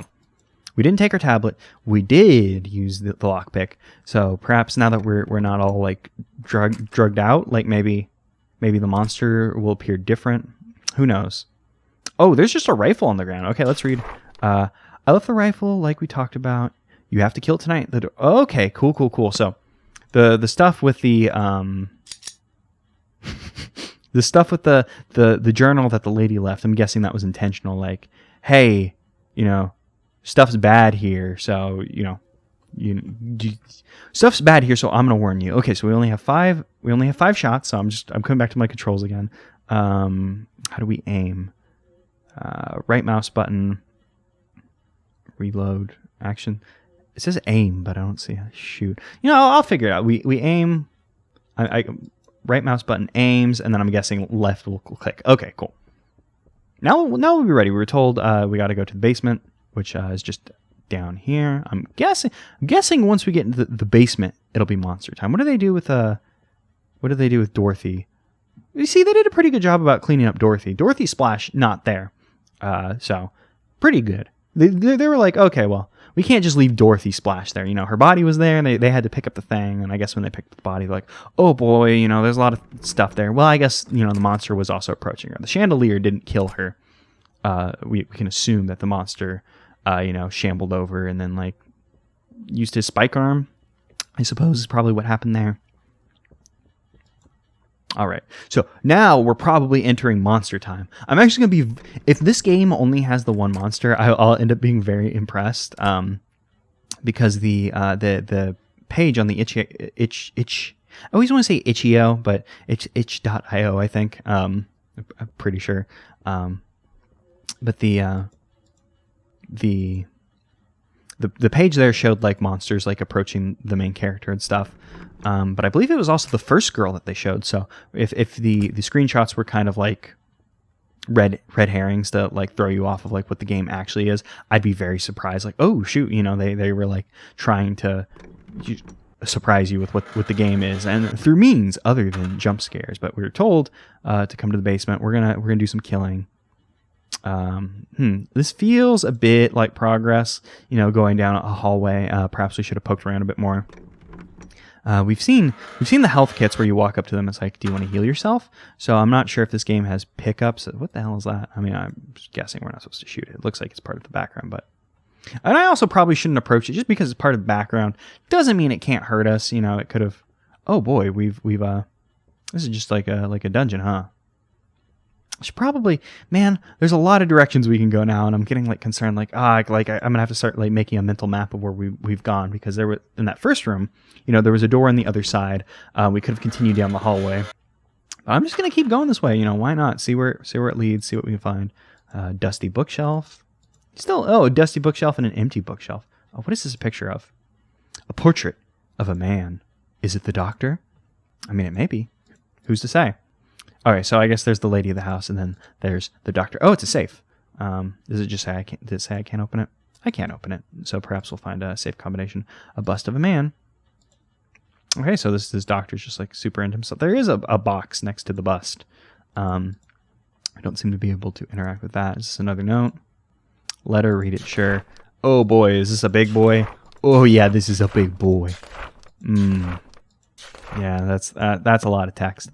we didn't take our tablet. We did use the lockpick. So perhaps now that we're not all like drugged out, like maybe the monster will appear different. Who knows? Oh, there's just a rifle on the ground. Okay, let's read. I left the rifle like we talked about. You have to kill it tonight. Okay, cool. So the stuff with the the stuff with the journal that the lady left, I'm guessing that was intentional. Like, hey, stuff's bad here, so stuff's bad here, so I'm gonna warn you. Okay, so we only have 5 shots, so I'm coming back to my controls again. How do we aim? Right mouse button, reload, action. It says aim, but I don't see a shoot. I'll figure it out. We aim. I right mouse button aims, and then I'm guessing left will click. Okay, cool. Now we'll be ready. We were told we got to go to the basement, which is just down here. I'm guessing once we get into the basement, it'll be monster time. What do they do with Dorothy? You see, they did a pretty good job about cleaning up Dorothy. Dorothy splash not there, so pretty good. They were like, okay, well, we can't just leave Dorothy splash there. Her body was there, and they had to pick up the thing. And I guess when they picked up the body, they're like, oh boy, there's a lot of stuff there. Well, I guess the monster was also approaching her. The chandelier didn't kill her. We can assume that the monster, shambled over and then used his spike arm, I suppose is probably what happened there. All right, so now we're probably entering monster time. I'm actually going to be, if this game only has the one monster, I'll end up being very impressed, because the page on the itch. I always want to say itch.io, but it's itch.io, I think. I'm pretty sure. But the page there showed monsters approaching the main character and stuff. But I believe it was also the first girl that they showed. So if the screenshots were kind of red herrings to throw you off of what the game actually is, I'd be very surprised. Oh shoot, they were trying to surprise you with what the game is, and through means other than jump scares. But we were told to come to the basement. We're gonna do some killing. This feels a bit like progress, going down a hallway. Perhaps we should have poked around a bit more. We've seen the health kits where you walk up to them. It's like, do you want to heal yourself? So I'm not sure if this game has pickups. What the hell is that? I mean, I'm guessing we're not supposed to shoot it. It looks like it's part of the background, and I also probably shouldn't approach it just because it's part of the background. Doesn't mean it can't hurt us. It could have. Oh boy, we've this is just like a dungeon, huh? Should probably, man, there's a lot of directions we can go now, and I'm getting concerned, I'm gonna have to start making a mental map of where we've gone, because there was, in that first room, there was a door on the other side. We could have continued down the hallway. I'm just gonna keep going this way. Why not? See where it leads. See what we can find. Dusty bookshelf. A dusty bookshelf and an empty bookshelf. Oh, what is this a picture of? A portrait of a man. Is it the doctor? I mean, it may be. Who's to say? All right, so I guess there's the lady of the house, and then there's the doctor. Oh, it's a safe. Does it just say did it say I can't open it? I can't open it. So perhaps we'll find a safe combination. A bust of a man. Okay, so this doctor's just super into himself. There is a box next to the bust. I don't seem to be able to interact with that. Is this another note? Letter, read it, sure. Oh boy, is this a big boy? Oh yeah, this is a big boy. Yeah, that's a lot of text.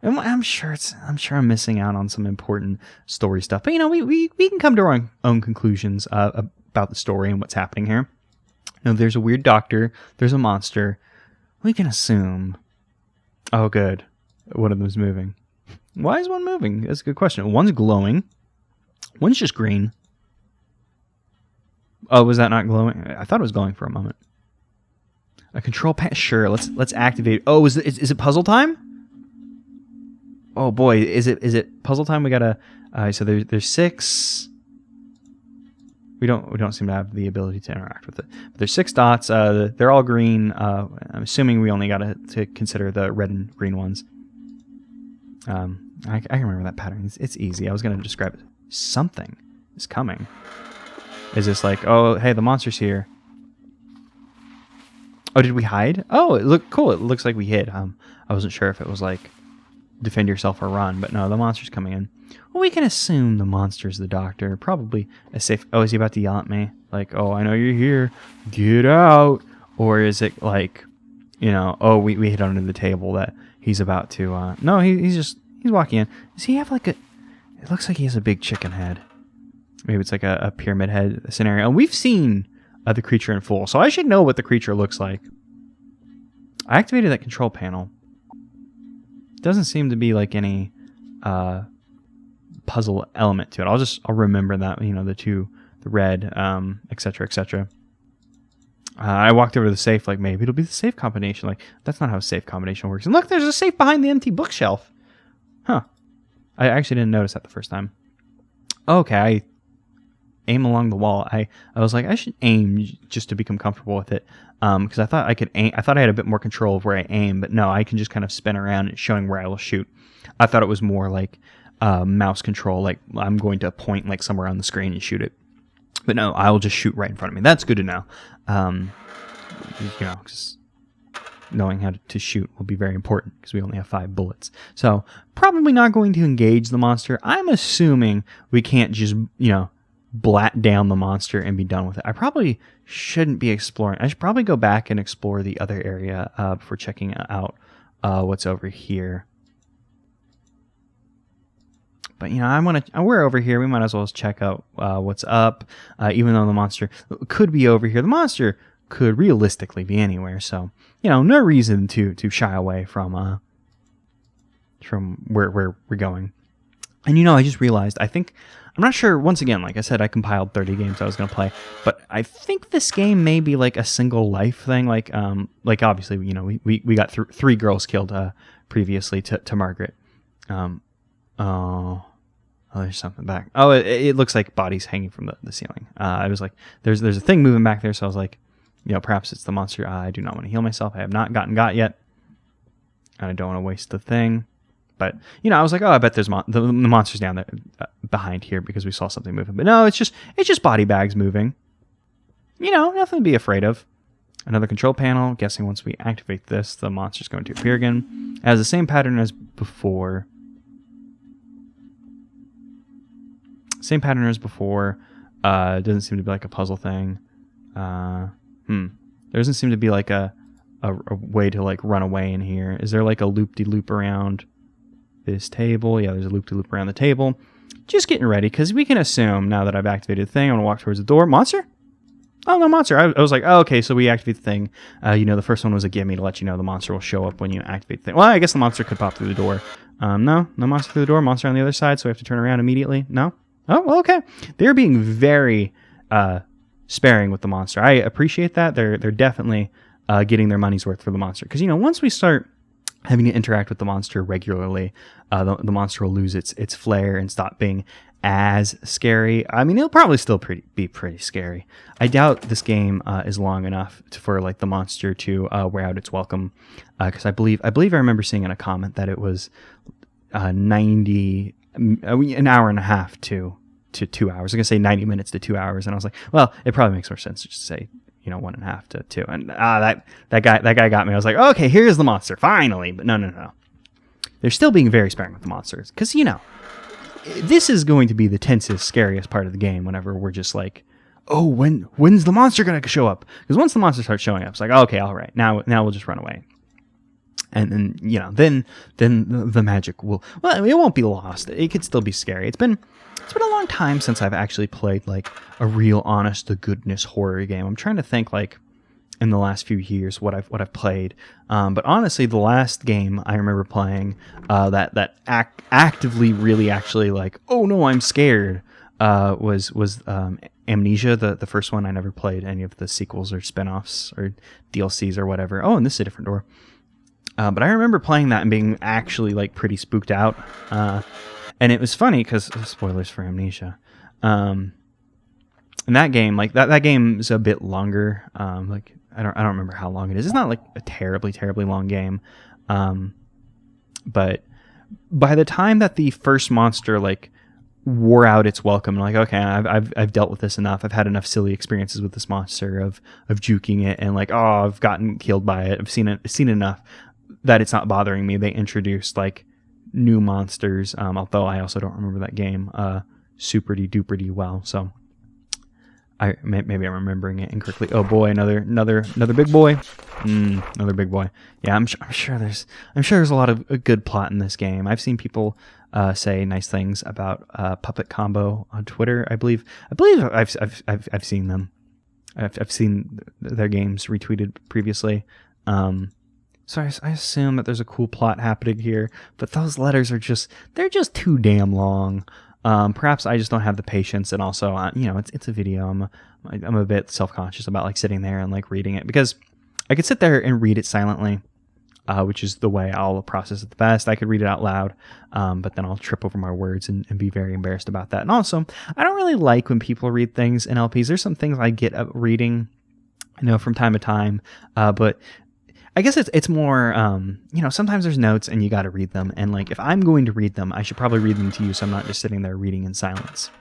I'm sure I'm missing out on some important story stuff. But we can come to our own conclusions about the story and what's happening here. There's a weird doctor. There's a monster. We can assume. Oh, good. One of them's moving. Why is one moving? That's a good question. One's glowing. One's just green. Oh, was that not glowing? I thought it was glowing for a moment. A control panel. Sure. Let's activate. Oh, is it puzzle time? Oh boy, is it puzzle time? We gotta. So there's 6. We don't seem to have the ability to interact with it. But there's 6 dots. They're all green. I'm assuming we only got to consider the red and green ones. I can remember that pattern. It's easy. I was gonna describe it. Something is coming. Is this oh hey, the monster's here? Oh, did we hide? Oh, it looked cool. It looks like we hid. I wasn't sure if it was defend yourself or run, but no, the monster's coming in. Well, we can assume the monster's the doctor. Probably a safe. Oh, is he about to yell at me? Oh, I know you're here. Get out. Or is it oh, we hit under the table that he's about to, no, he's walking in. Does he have it looks like he has a big chicken head. Maybe it's a pyramid head scenario. And we've seen the creature in full. So I should know what the creature looks like. I activated that control panel. Doesn't seem to be like any puzzle element to it. I'll remember that, the red, etc., etc. I walked over to the safe, like maybe it'll be the safe combination. Like that's not how a safe combination works. And look, there's a safe behind the empty bookshelf. Huh. I actually didn't notice that the first time. Okay, I aim along the wall. I was like, I should aim just to become comfortable with it. Because I thought I could aim. I thought I had a bit more control of where I aim, but no, I can just kind of spin around and showing where I will shoot. I thought it was more like mouse control, like I'm going to point like somewhere on the screen and shoot it. But no, I will just shoot right in front of me. That's good to know. Because knowing how to shoot will be very important because we only have 5 bullets. So probably not going to engage the monster. I'm assuming we can't just, blat down the monster and be done with it. I probably shouldn't be exploring. I should probably go back and explore the other area before checking out what's over here. But we're over here. We might as well just check out what's up. Even though the monster could be over here, the monster could realistically be anywhere. So no reason to shy away from where we're going. And I just realized. I'm not sure. Once again, like I said, I compiled 30 games I was going to play, but I think this game may be like a single life thing. Like obviously, we got 3 girls killed previously to Margaret. Oh, there's something back. Oh, it looks like bodies hanging from the ceiling. I was like, there's a thing moving back there, so I was like, perhaps it's the monster. I do not want to heal myself. I have not gotten got yet. And I don't want to waste the thing. But, I was like, oh, I bet there's the monster's down there behind here because we saw something moving. But no, it's just body bags moving. Nothing to be afraid of. Another control panel. Guessing once we activate this, the monster's going to appear again. It has the same pattern as before. Same pattern as before. It doesn't seem to be like a puzzle thing. There doesn't seem to be like a way to like run away in here. Is there like a loop-de-loop around this table? Yeah, there's a loop-de-loop around the table. Just getting ready, because we can assume now that I've activated the thing, I'm going to walk towards the door. Monster? Oh, no monster. I was like, oh, okay, so we activate the thing. The first one was a gimme to let you know the monster will show up when you activate the thing. Well, I guess the monster could pop through the door. No monster through the door. Monster on the other side, so we have to turn around immediately. No? Oh, well, okay. They're being very sparing with the monster. I appreciate that. They're definitely getting their money's worth for the monster. Because, once we start having to interact with the monster regularly, the monster will lose its flair and stop being as scary. I mean, it'll probably still be pretty scary. I doubt this game is long enough for like the monster to wear out its welcome. Because I believe I remember seeing in a comment that it was 90... an hour and a half to 2 hours. I was going to say 90 minutes to 2 hours. And I was like, well, it probably makes more sense to just say, 1.5 to 2. And that guy got me. I was like, okay, here's the monster. Finally. But no. They're still being very sparing with the monsters. Because, this is going to be the tensest, scariest part of the game whenever we're just like, oh, when's the monster going to show up? Because once the monster starts showing up, it's like, okay, all right. Now we'll just run away. And then, then the magic will. Well, it won't be lost. It could still be scary. It's been a long time since I've actually played like a real, honest to goodness horror game. I'm trying to think like in the last few years what I've played. But honestly, the last game I remember playing that actively really actually like, oh no, I'm scared. Was Amnesia, the first one. I never played any of the sequels or spinoffs or DLCs or whatever. Oh, and this is a different door. But I remember playing that and being actually like pretty spooked out. And it was funny because spoilers for Amnesia. And that game, like that game is a bit longer. Like I don't remember how long it is. It's not like a terribly long game. But by the time that the first monster like wore out its welcome, like okay, I've dealt with this enough. I've had enough silly experiences with this monster of juking it and like I've gotten killed by it. I've seen enough that it's not bothering me. They introduced like new monsters, although I also don't remember that game superdy duperty well. So maybe I'm remembering it incorrectly. Oh boy, another big boy. Another big boy. Yeah, I'm sure there's a lot of good plot in this game. I've seen people say nice things about Puppet Combo on Twitter. I believe I've seen them. I've seen their games retweeted previously. So I assume that there's a cool plot happening here, but those letters are they're just too damn long. Perhaps I just don't have the patience, and also, it's a video. I'm a bit self-conscious about like sitting there and like reading it, because I could sit there and read it silently, which is the way I'll process it the best. I could read it out loud, but then I'll trip over my words and be very embarrassed about that. And also, I don't really like when people read things in LPs. There's some things I get reading, from time to time, but I guess it's more, sometimes there's notes and you got to read them. And like, if I'm going to read them, I should probably read them to you, so I'm not just sitting there reading in silence.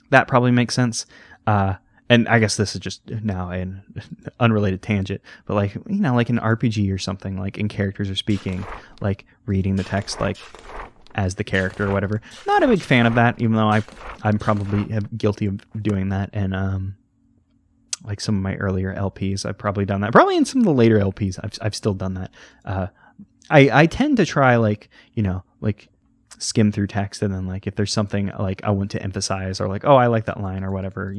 That probably makes sense. And I guess this is just now an unrelated tangent, but like, like an RPG or something, like in characters are speaking, like reading the text, like as the character or whatever. Not a big fan of that, even though I'm probably guilty of doing that. And, like some of my earlier LPs, I've probably done that. Probably in some of the later LPs, I've still done that. I tend to try like skim through text, and then like if there's something like I want to emphasize, or like, oh, I like that line or whatever,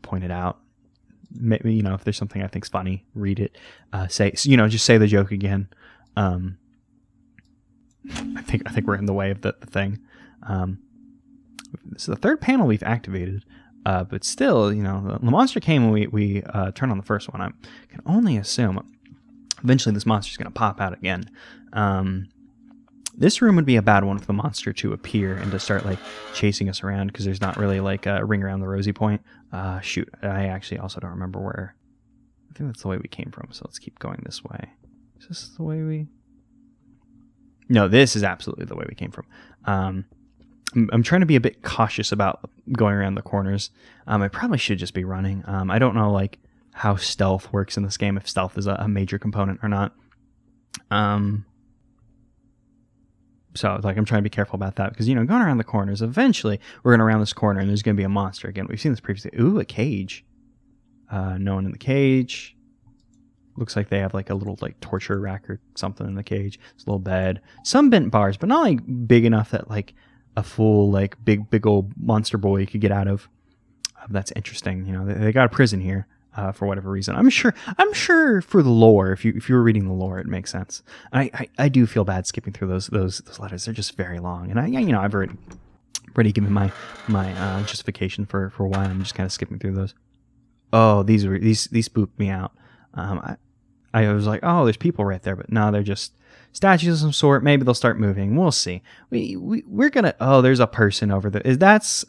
point it out. Maybe, if there's something I think's funny, read it. Just say the joke again. I think we're in the way of the thing. This is the third panel we've activated. But still, the monster came when we turned on the first one. I can only assume eventually this monster's going to pop out again. This room would be a bad one for the monster to appear and to start like chasing us around, because there's not really like a ring around the rosy point. Shoot, I actually also don't remember where. I think that's the way we came from, so let's keep going this way. Is this the way we... No, this is absolutely the way we came from. I'm trying to be a bit cautious about going around the corners. I probably should just be running. I don't know like how stealth works in this game, if stealth is a major component or not. So like I'm trying to be careful about that, because going around the corners, eventually we're gonna round this corner and there's gonna be a monster again. We've seen this previously. Ooh, a cage. No one in the cage. Looks like they have like a little like torture rack or something in the cage. It's a little bed. Some bent bars, but not like big enough that like a full like big old monster boy could get out of. That's interesting. They got a prison here for whatever reason. I'm sure for the lore, if you were reading the lore, it makes sense. I do feel bad skipping through those letters. They're just very long, and I've already given my justification for why I'm just kind of skipping through those. Oh, these spooked me out. I was like, oh, there's people right there, but no, they're just statues of some sort. Maybe they'll start moving. We'll see. We're gonna. Oh, there's a person over there. That's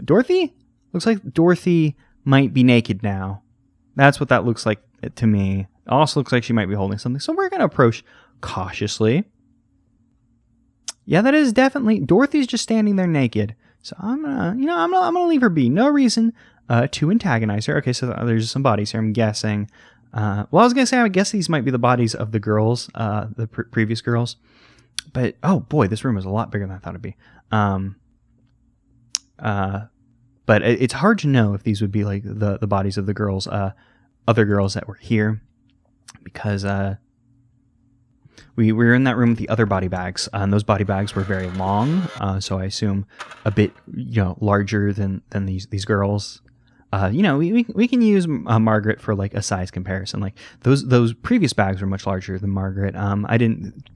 Dorothy? Looks like Dorothy might be naked now. That's what that looks like to me. It also looks like she might be holding something. So we're gonna approach cautiously. Yeah, that is definitely Dorothy's just standing there naked. So I'm gonna leave her be. No reason to antagonize her. Okay, so there's some bodies here. I'm guessing. I was gonna say I guess these might be the bodies of the girls, the previous girls. But oh boy, this room is a lot bigger than I thought it'd be. But it's hard to know if these would be like the bodies of the girls, other girls that were here, because we were in that room with the other body bags, and those body bags were very long. So I assume a bit larger than these girls. We can use Margaret for like a size comparison. Like those previous bags were much larger than Margaret. I didn't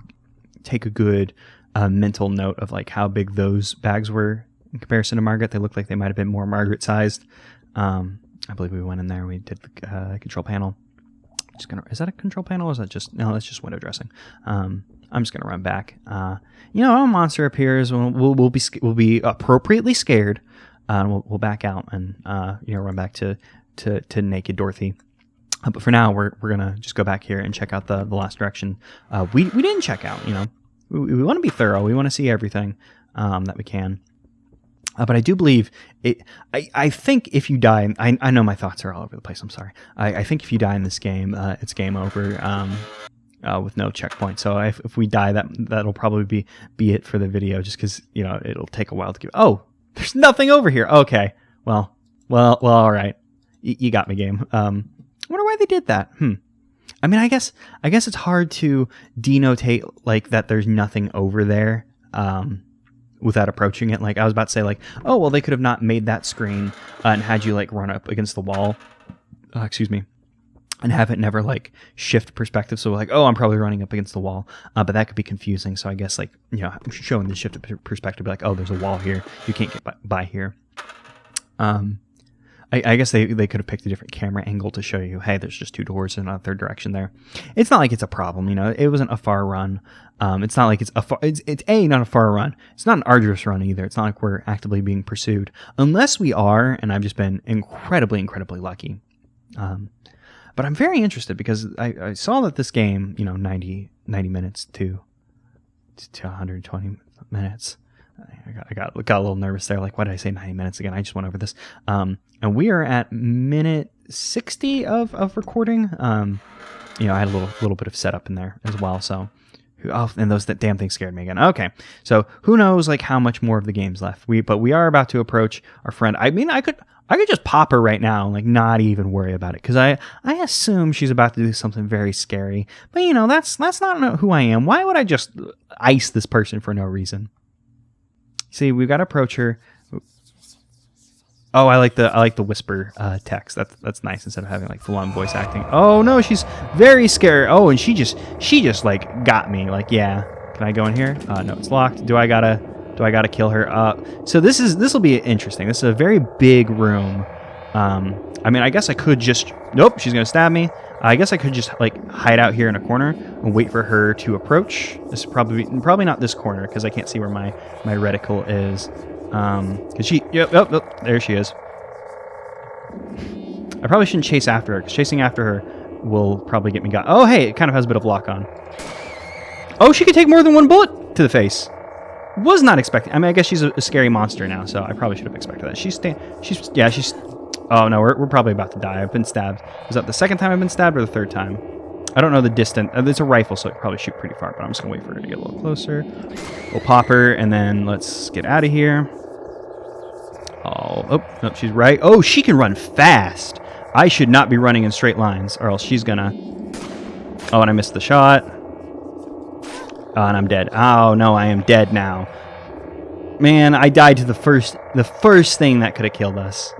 take a good mental note of like how big those bags were in comparison to Margaret. They looked like they might have been more Margaret sized. I believe we went in there. We did the control panel. Is that a control panel? Or is that just no? That's just window dressing. I'm just gonna run back. A monster appears. We'll be appropriately scared. We'll back out and run back to naked Dorothy. But for now, we're gonna just go back here and check out the last direction. We didn't check out. We want to be thorough. We want to see everything that we can. But I do believe it. I think if you die, I know my thoughts are all over the place. I'm sorry. I think if you die in this game, it's game over. With no checkpoint. So if we die, that'll probably be it for the video. Just because it'll take a while to give. Oh. There's nothing over here. Okay. Well, all right. You got me, game. I wonder why they did that. I mean, I guess it's hard to denotate like that there's nothing over there without approaching it. Like I was about to say, like, oh well, they could have not made that screen and had you like run up against the wall. Excuse me. And have it never like shift perspective. So like, oh, I'm probably running up against the wall, but that could be confusing. So I guess like, you know, showing the shift perspective, like, oh, there's a wall here, you can't get by here. I guess they could have picked a different camera angle to show you, hey, there's just 2 doors and a third direction there. It's not like it's a problem, you know. It wasn't a far run. It's not like it's not a far run. It's not an arduous run either. It's not like we're actively being pursued, unless we are. And I've just been incredibly lucky. But I'm very interested because I saw that this game, you know, 90 minutes to 120 minutes. I got a little nervous there. Like, why did I say 90 minutes again? I just went over this. And we are at minute 60 of recording. You know, I had a little bit of setup in there as well. So, and that damn thing scared me again. Okay, so who knows like how much more of the game's left? But we are about to approach our friend. I mean, I could just pop her right now and like not even worry about it because I assume she's about to do something very scary. But you know, that's not who I am. Why would I just ice this person for no reason? See, we've got to approach her. Oh, I like the whisper text. That's nice instead of having like full-on voice acting. Oh no, she's very scared. Oh, and she just like got me. Like, yeah. Can I go in here? No, it's locked. Do I gotta kill her? So this will be interesting. This is a very big room. I mean, I guess I could just. Nope, she's gonna stab me. I guess I could just like hide out here in a corner and wait for her to approach. This is probably not this corner because I can't see where my reticle is. Cause she. Yep. There she is. I probably shouldn't chase after her because chasing after her will probably get me got. Oh, hey, it kind of has a bit of lock on. Oh, she could take more than 1 bullet to the face. Was not expecting. I mean, I guess she's a scary monster now, so I probably should have expected that. She's. Oh no, we're probably about to die. I've been stabbed. Was that the second time I've been stabbed or the third time? I don't know the distance. It's a rifle, so it can probably shoot pretty far. But I'm just gonna wait for her to get a little closer. We'll pop her, and then let's get out of here. Oh, no, she's right. Oh, she can run fast. I should not be running in straight lines, or else she's gonna. Oh, and I missed the shot. Oh, and I'm dead. Oh no, I am dead now. Man, I died to the first thing that could have killed us.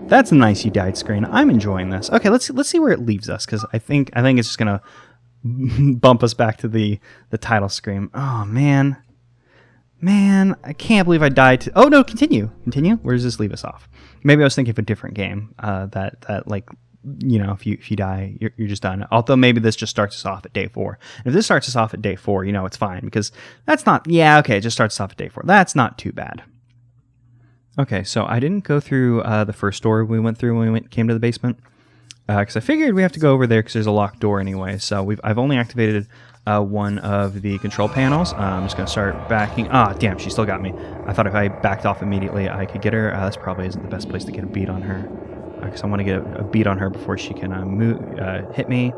That's a nice you died screen. I'm enjoying this. Okay, let's see where it leaves us because I think it's just gonna bump us back to the title screen. Oh man, I can't believe I died to. Oh no, continue. Where does this leave us off? Maybe I was thinking of a different game. That like. You know, if you die, you're just done. Although maybe this just starts us off at day 4. And if this starts us off at day 4, you know, it's fine because that's not. Yeah, okay, it just starts us off at day 4. That's not too bad. Okay, so I didn't go through the first door we went through when we came to the basement because I figured we have to go over there because there's a locked door anyway. So I've only activated one of the control panels. I'm just gonna start backing. Ah, damn, she still got me. I thought if I backed off immediately, I could get her. This probably isn't the best place to get a beat on her. Because I want to get a beat on her before she can hit me.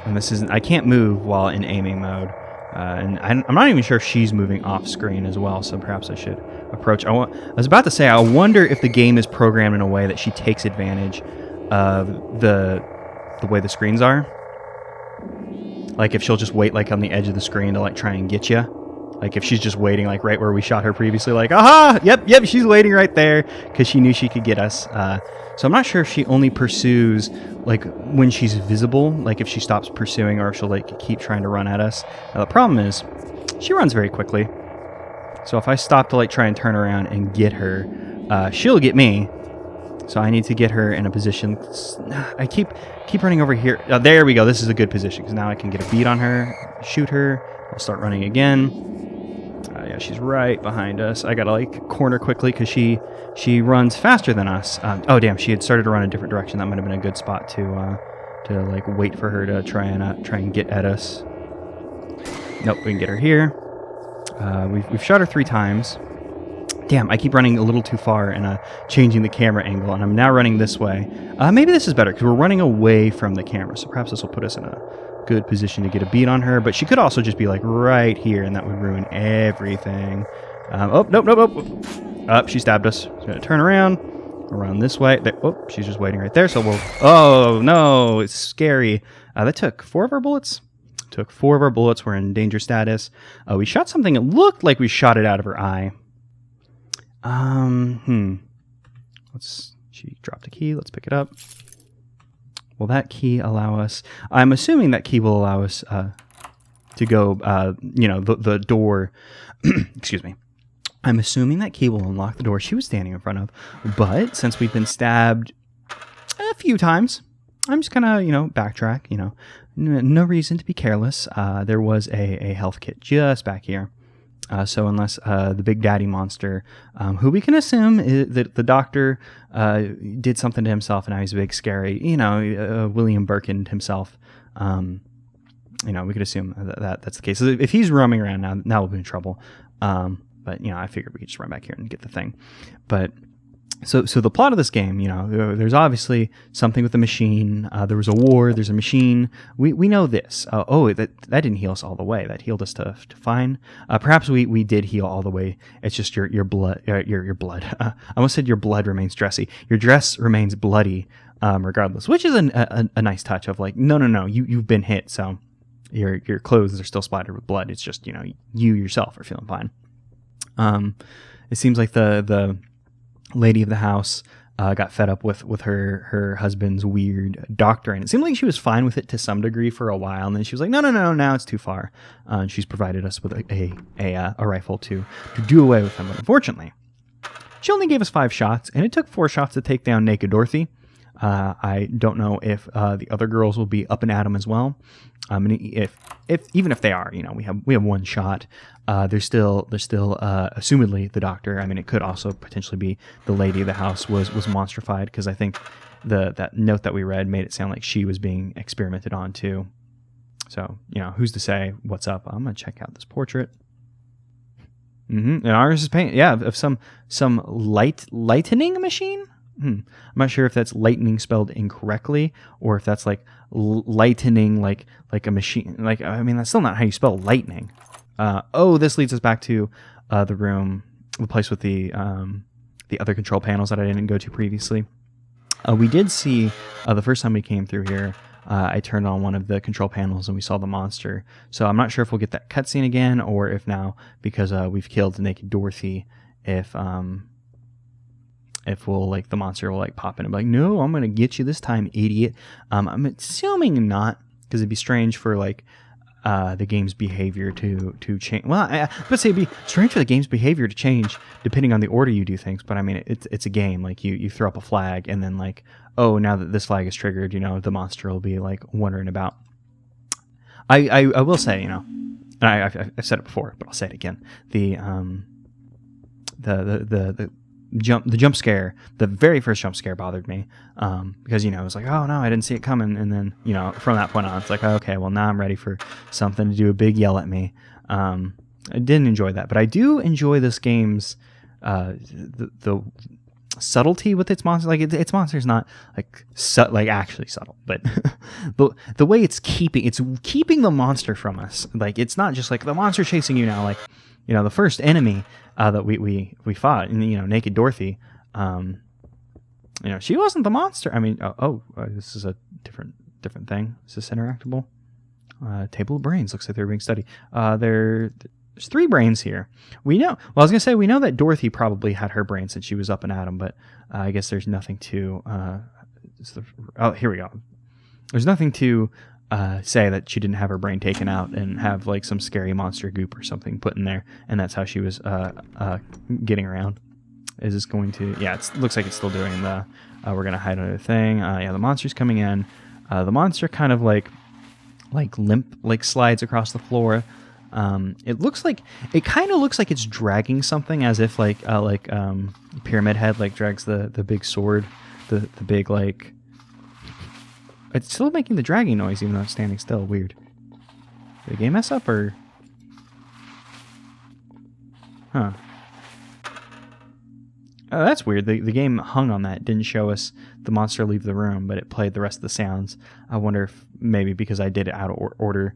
And this isn't. I can't move while in aiming mode. And I'm not even sure if she's moving off screen as well. So perhaps I should approach. I was about to say. I wonder if the game is programmed in a way that she takes advantage of the way the screens are. Like if she'll just wait like on the edge of the screen to like try and get you. Like if she's just waiting like right where we shot her previously, like, aha, yep, she's waiting right there because she knew she could get us. So I'm not sure if she only pursues like when she's visible, like if she stops pursuing or if she'll like keep trying to run at us. Now, the problem is she runs very quickly. So if I stop to like try and turn around and get her, she'll get me. So I need to get her in a position. I keep running over here. There we go. This is a good position because now I can get a beat on her, shoot her. I'll start running again. Yeah, she's right behind us. I gotta like corner quickly because she runs faster than us. Oh damn, she had started to run a different direction. That might have been a good spot to like wait for her to try and get at us. Nope, we can get her here. We've shot her 3 times. Damn, I keep running a little too far and changing the camera angle, and I'm now running this way. Maybe this is better because we're running away from the camera, so perhaps this will put us in a good position to get a beat on her, but she could also just be like right here and that would ruin everything. Oh, nope. She stabbed us. She's gonna turn around this way. There, oh, she's just waiting right there, so we'll. Oh no, it's scary. That took 4 of our bullets. took 4 of our bullets. We're in danger status. We shot something. It looked like we shot it out of her eye. She dropped a key. Let's pick it up. Will that key allow us? I'm assuming that key will allow us to go, the door. Excuse me. I'm assuming that key will unlock the door she was standing in front of. But since we've been stabbed a few times, I'm just gonna, backtrack. No reason to be careless. There was a health kit just back here. So unless the Big Daddy monster, who we can assume that the doctor did something to himself and now he's a big scary, William Birkin himself, we could assume that that's the case. So if he's roaming around now we'll be in trouble. But I figured we could just run back here and get the thing. But so the plot of this game, there's obviously something with the machine. There was a war. There's a machine. We know this. That didn't heal us all the way. That healed us to fine. Perhaps we did heal all the way. It's just your blood. Your blood. I almost said your blood remains dressy. Your dress remains bloody, regardless. Which is a nice touch of like, no. You've been hit, so your clothes are still splattered with blood. It's just you yourself are feeling fine. It seems like the lady of the house got fed up with her husband's weird doctrine. It seemed like she was fine with it to some degree for a while, and then she was like, no, now it's too far. And she's provided us with a rifle to do away with them. But unfortunately, she only gave us 5 shots, and it took 4 shots to take down Naked Dorothy. I don't know if the other girls will be up and at 'em as well. Even if they are, we have 1 shot. They're still assumedly the doctor. I mean, it could also potentially be the lady of the house was monstrified, because I think that note that we read made it sound like she was being experimented on too. So who's to say what's up? I'm gonna check out this portrait. And ours is paint. Yeah, of some lightening machine. I'm not sure if that's lightning spelled incorrectly or if that's like lightening, like a machine. Like, I mean, that's still not how you spell lightning. This leads us back to the place with the other control panels that I didn't go to previously. We did see the first time we came through here. I turned on one of the control panels and we saw the monster. So I'm not sure if we'll get that cutscene again, or if now, because we've killed Naked Dorothy, if we'll the monster will pop in and be like, no, I'm gonna get you this time, idiot. I'm assuming not, because it'd be strange for the game's behavior to change. Well, I would say it'd be strange for the game's behavior to change depending on the order you do things. But I mean, it's a game. Like you throw up a flag, and then now that this flag is triggered, the monster will be wondering about. I will say, and I've said it before, but I'll say it again. The jump scare, the very first jump scare bothered me, because it was like, oh no, I didn't see it coming, and then from that point on, it's like, okay, well now I'm ready for something to do a big yell at me. I didn't enjoy that, but I do enjoy this game's the subtlety with its monster. Its monster's not actually subtle, but the way it's keeping the monster from us. It's not just the monster chasing you now. The first enemy that we fought, Naked Dorothy, she wasn't the monster. I mean, this is a different thing. Is this interactable? Table of brains. Looks like they're being studied. There's 3 brains here. We know. Well, I was gonna say we know that Dorothy probably had her brain since she was up and at 'em, but I guess there's nothing to. Here we go. There's nothing to say that she didn't have her brain taken out and have some scary monster goop or something put in there, and that's how she was getting around. Is this going to? Yeah, it looks like it's still doing the. We're gonna hide another thing. The monster's coming in. The monster kind of limp, slides across the floor. It kind of looks like it's dragging something, as if Pyramid Head drags the big sword, the big It's still making the dragging noise even though it's standing still. Weird. Did the game mess up or? Huh. Oh, that's weird. The game hung on that. It didn't show us the monster leave the room, but it played the rest of the sounds. I wonder if maybe because I did it out of order,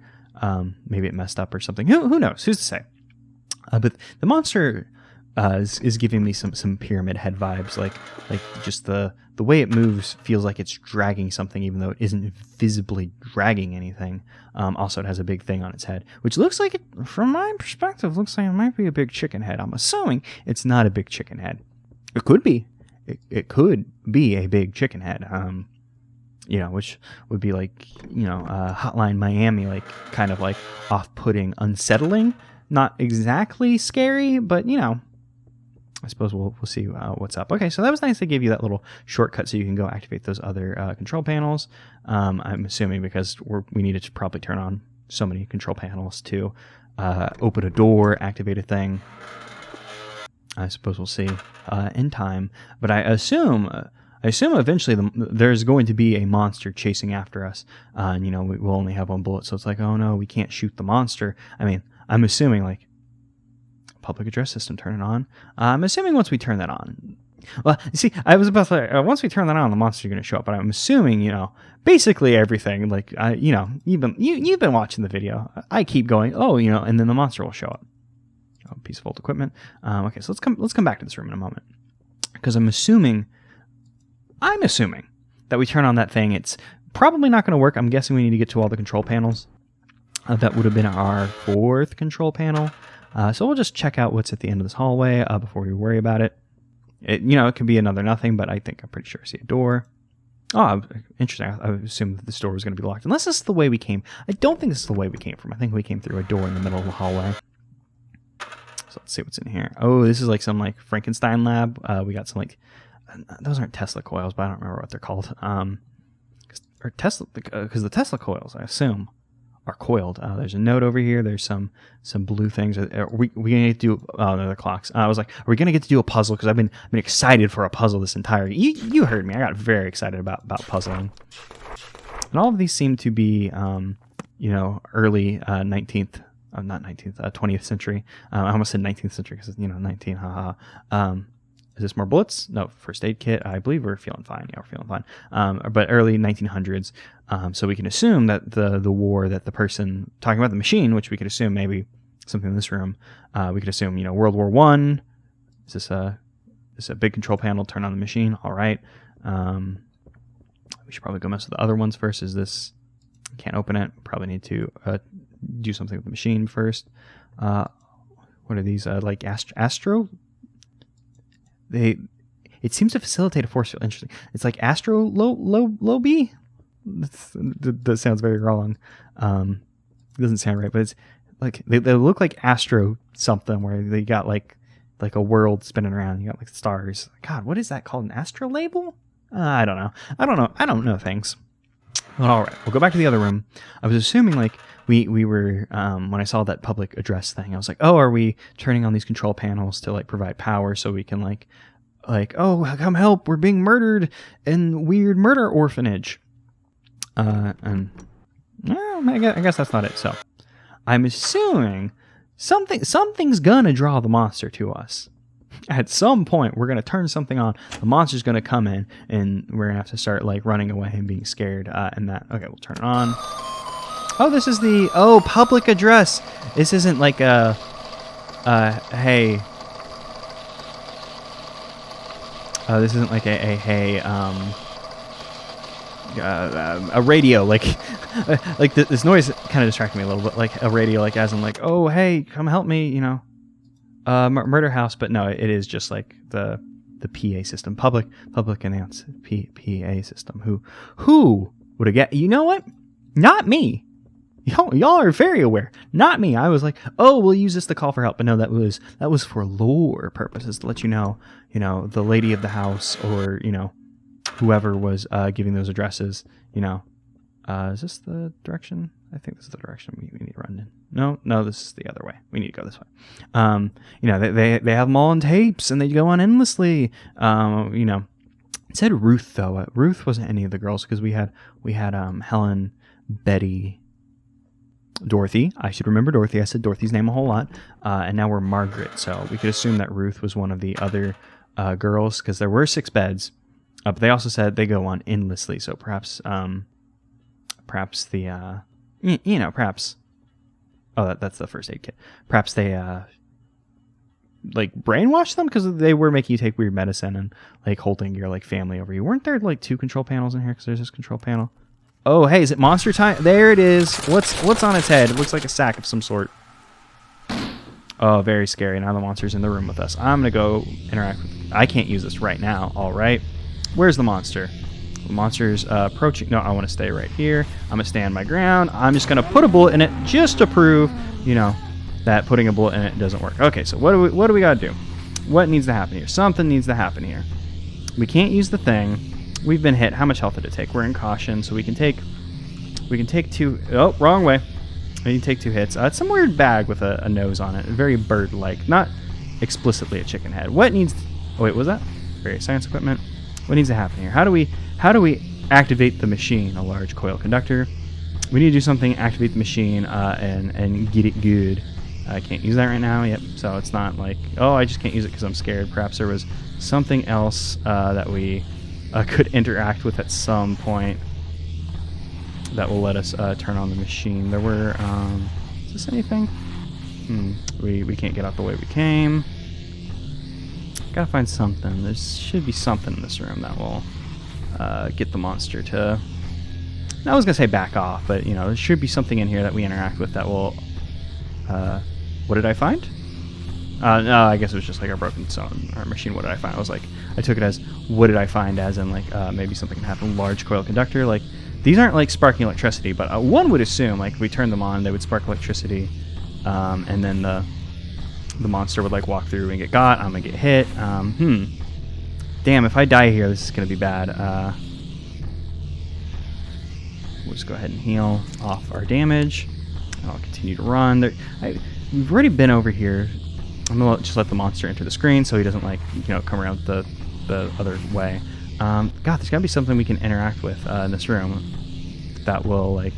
maybe it messed up or something. Who knows? Who's to say? But the monster is giving me some Pyramid Head vibes. Like just the way it moves feels like it's dragging something, even though it isn't visibly dragging anything. Also, it has a big thing on its head, which looks like it, from my perspective, looks like it might be a big chicken head. I'm assuming it's not a big chicken head. It could be. It could be a big chicken head. Which would be like, Hotline Miami, like kind of like off-putting, unsettling. Not exactly scary, but I suppose we'll see what's up. Okay, so that was nice. They gave you that little shortcut so you can go activate those other control panels. I'm assuming because we needed to probably turn on so many control panels to open a door, activate a thing. I suppose we'll see in time. But I assume eventually there's going to be a monster chasing after us. And we'll only have one bullet, so it's like, oh no, we can't shoot the monster. I mean, I'm assuming like public address system, turn it on. I'm assuming once we turn that on. Well, you see, I was about to say, once we turn that on, the monster's going to show up. But I'm assuming, basically everything. Like, you've been watching the video. I keep going, and then the monster will show up. Piece of old equipment. Okay, so let's come back to this room in a moment, because I'm assuming that we turn on that thing. It's probably not going to work. I'm guessing we need to get to all the control panels. That would have been our 4th control panel. So we'll just check out what's at the end of this hallway before we worry about it. It could be another nothing, but I'm pretty sure I see a door. Oh, interesting. I assumed that this door was going to be locked. Unless this is the way we came. I don't think this is the way we came from. I think we came through a door in the middle of the hallway. So let's see what's in here. Oh, this is like some like Frankenstein lab. We got some like, those aren't Tesla coils, but I don't remember what they're called. Because the Tesla coils, I assume, are coiled. There's a note over here. There's some blue things. Are we gonna get to do? Oh no, they're clocks. I was like, are we gonna get to do a puzzle? Because I've been excited for a puzzle this entire. You heard me. I got very excited about puzzling. And all of these seem to be, early 20th century. I almost said 19th century because 19. Haha. Is this more bullets? No, first aid kit. I believe we're feeling fine. Yeah, we're feeling fine. But early 1900s. So we can assume that the war that the person talking about the machine, which we could assume maybe something in this room, we could assume, World War I. Is this a big control panel? Turn on the machine. All right. We should probably go mess with the other ones first. Is this, can't open it. Probably need to do something with the machine first. What are these? Like Astro? It seems to facilitate a force field. Interesting. It's like Astro low B. That sounds very wrong. It doesn't sound right, but it's like they look like Astro something where they got like a world spinning around. You got like stars. God, what is that called? An Astro label? I don't know. I don't know things. Well, all right, we'll go back to the other room. I was assuming like we were when I saw that public address thing, I was like, oh, are we turning on these control panels to like provide power so we can like oh, come help, we're being murdered in weird murder orphanage. And well, I guess that's not it. So I'm assuming something's gonna draw the monster to us. At some point, we're going to turn something on. The monster's going to come in, and we're going to have to start like running away and being scared. And that, okay, we'll turn it on. Oh, this is the public address. This isn't like a hey. This isn't like a radio, like this noise kind of distracted me a little bit, like a radio, like as in like, oh hey, come help me, murder house. But no, it is just like the PA system, public announce PA system. Who would have get? You know what? Not me. Y'all are very aware. Not me. I was like, oh, we'll use this to call for help. But no, that was for lore purposes, to let you know, the lady of the house, or whoever was giving those addresses. Is this the direction? I think this is the direction we need to run in. No, this is the other way. We need to go this way. They have them all on tapes, and they go on endlessly. It said Ruth though. Ruth wasn't any of the girls, because we had Helen, Betty, Dorothy. I should remember Dorothy. I said Dorothy's name a whole lot. And now we're Margaret. So we could assume that Ruth was one of the other girls, because there were 6 beds. But they also said they go on endlessly. So perhaps the perhaps. Oh, that's the first aid kit. Perhaps they like brainwash them because they were making you take weird medicine and like holding your like family over you. Weren't there like 2 control panels in here? Because there's this control panel. Oh, hey, is it monster time? There it is. What's on its head? It looks like a sack of some sort. Oh, very scary. Now the monster's in the room with us. I'm gonna go interact with. I can't use this right now. All right, where's the monster? The monster's approaching. No, I want to stay right here. I'm gonna stand my ground. I'm just gonna put a bullet in it just to prove, you know, that putting a bullet in it doesn't work. Okay, so what do we gotta do? What needs to happen here? Something needs to happen here. We can't use the thing. We've been hit. How much health did it take? We're in caution, so we can take 2. Oh, wrong way. We can take 2 hits. It's some weird bag with a nose on it. Very bird-like, not explicitly a chicken head. What needs? Oh wait, was that various science equipment? What needs to happen here? How do we activate the machine? A large coil conductor. We need to do something. Activate the machine and get it good. I can't use that right now. Yep. So it's not like, oh, I just can't use it because I'm scared. Perhaps there was something else that we could interact with at some point that will let us turn on the machine. There were, is this anything? We can't get out the way we came. Gotta find something. There should be something in this room that will get the monster to, I was gonna say back off, but you know, there should be something in here that we interact with that will, what did I find? No, I guess it was just like our broken our machine. What did I find? I was like, I took it as, what did I find? As in like, maybe something can happen. Large coil conductor. Like, these aren't like sparking electricity, but one would assume like if we turned them on, they would spark electricity, and then the monster would like walk through and get got. I'm gonna get hit. Damn, if I die here, this is gonna be bad. We'll just go ahead and heal off our damage. I'll continue to run. We've already been over here. I'm gonna just let the monster enter the screen so he doesn't like, you know, come around the other way. God, there's gotta be something we can interact with in this room that will like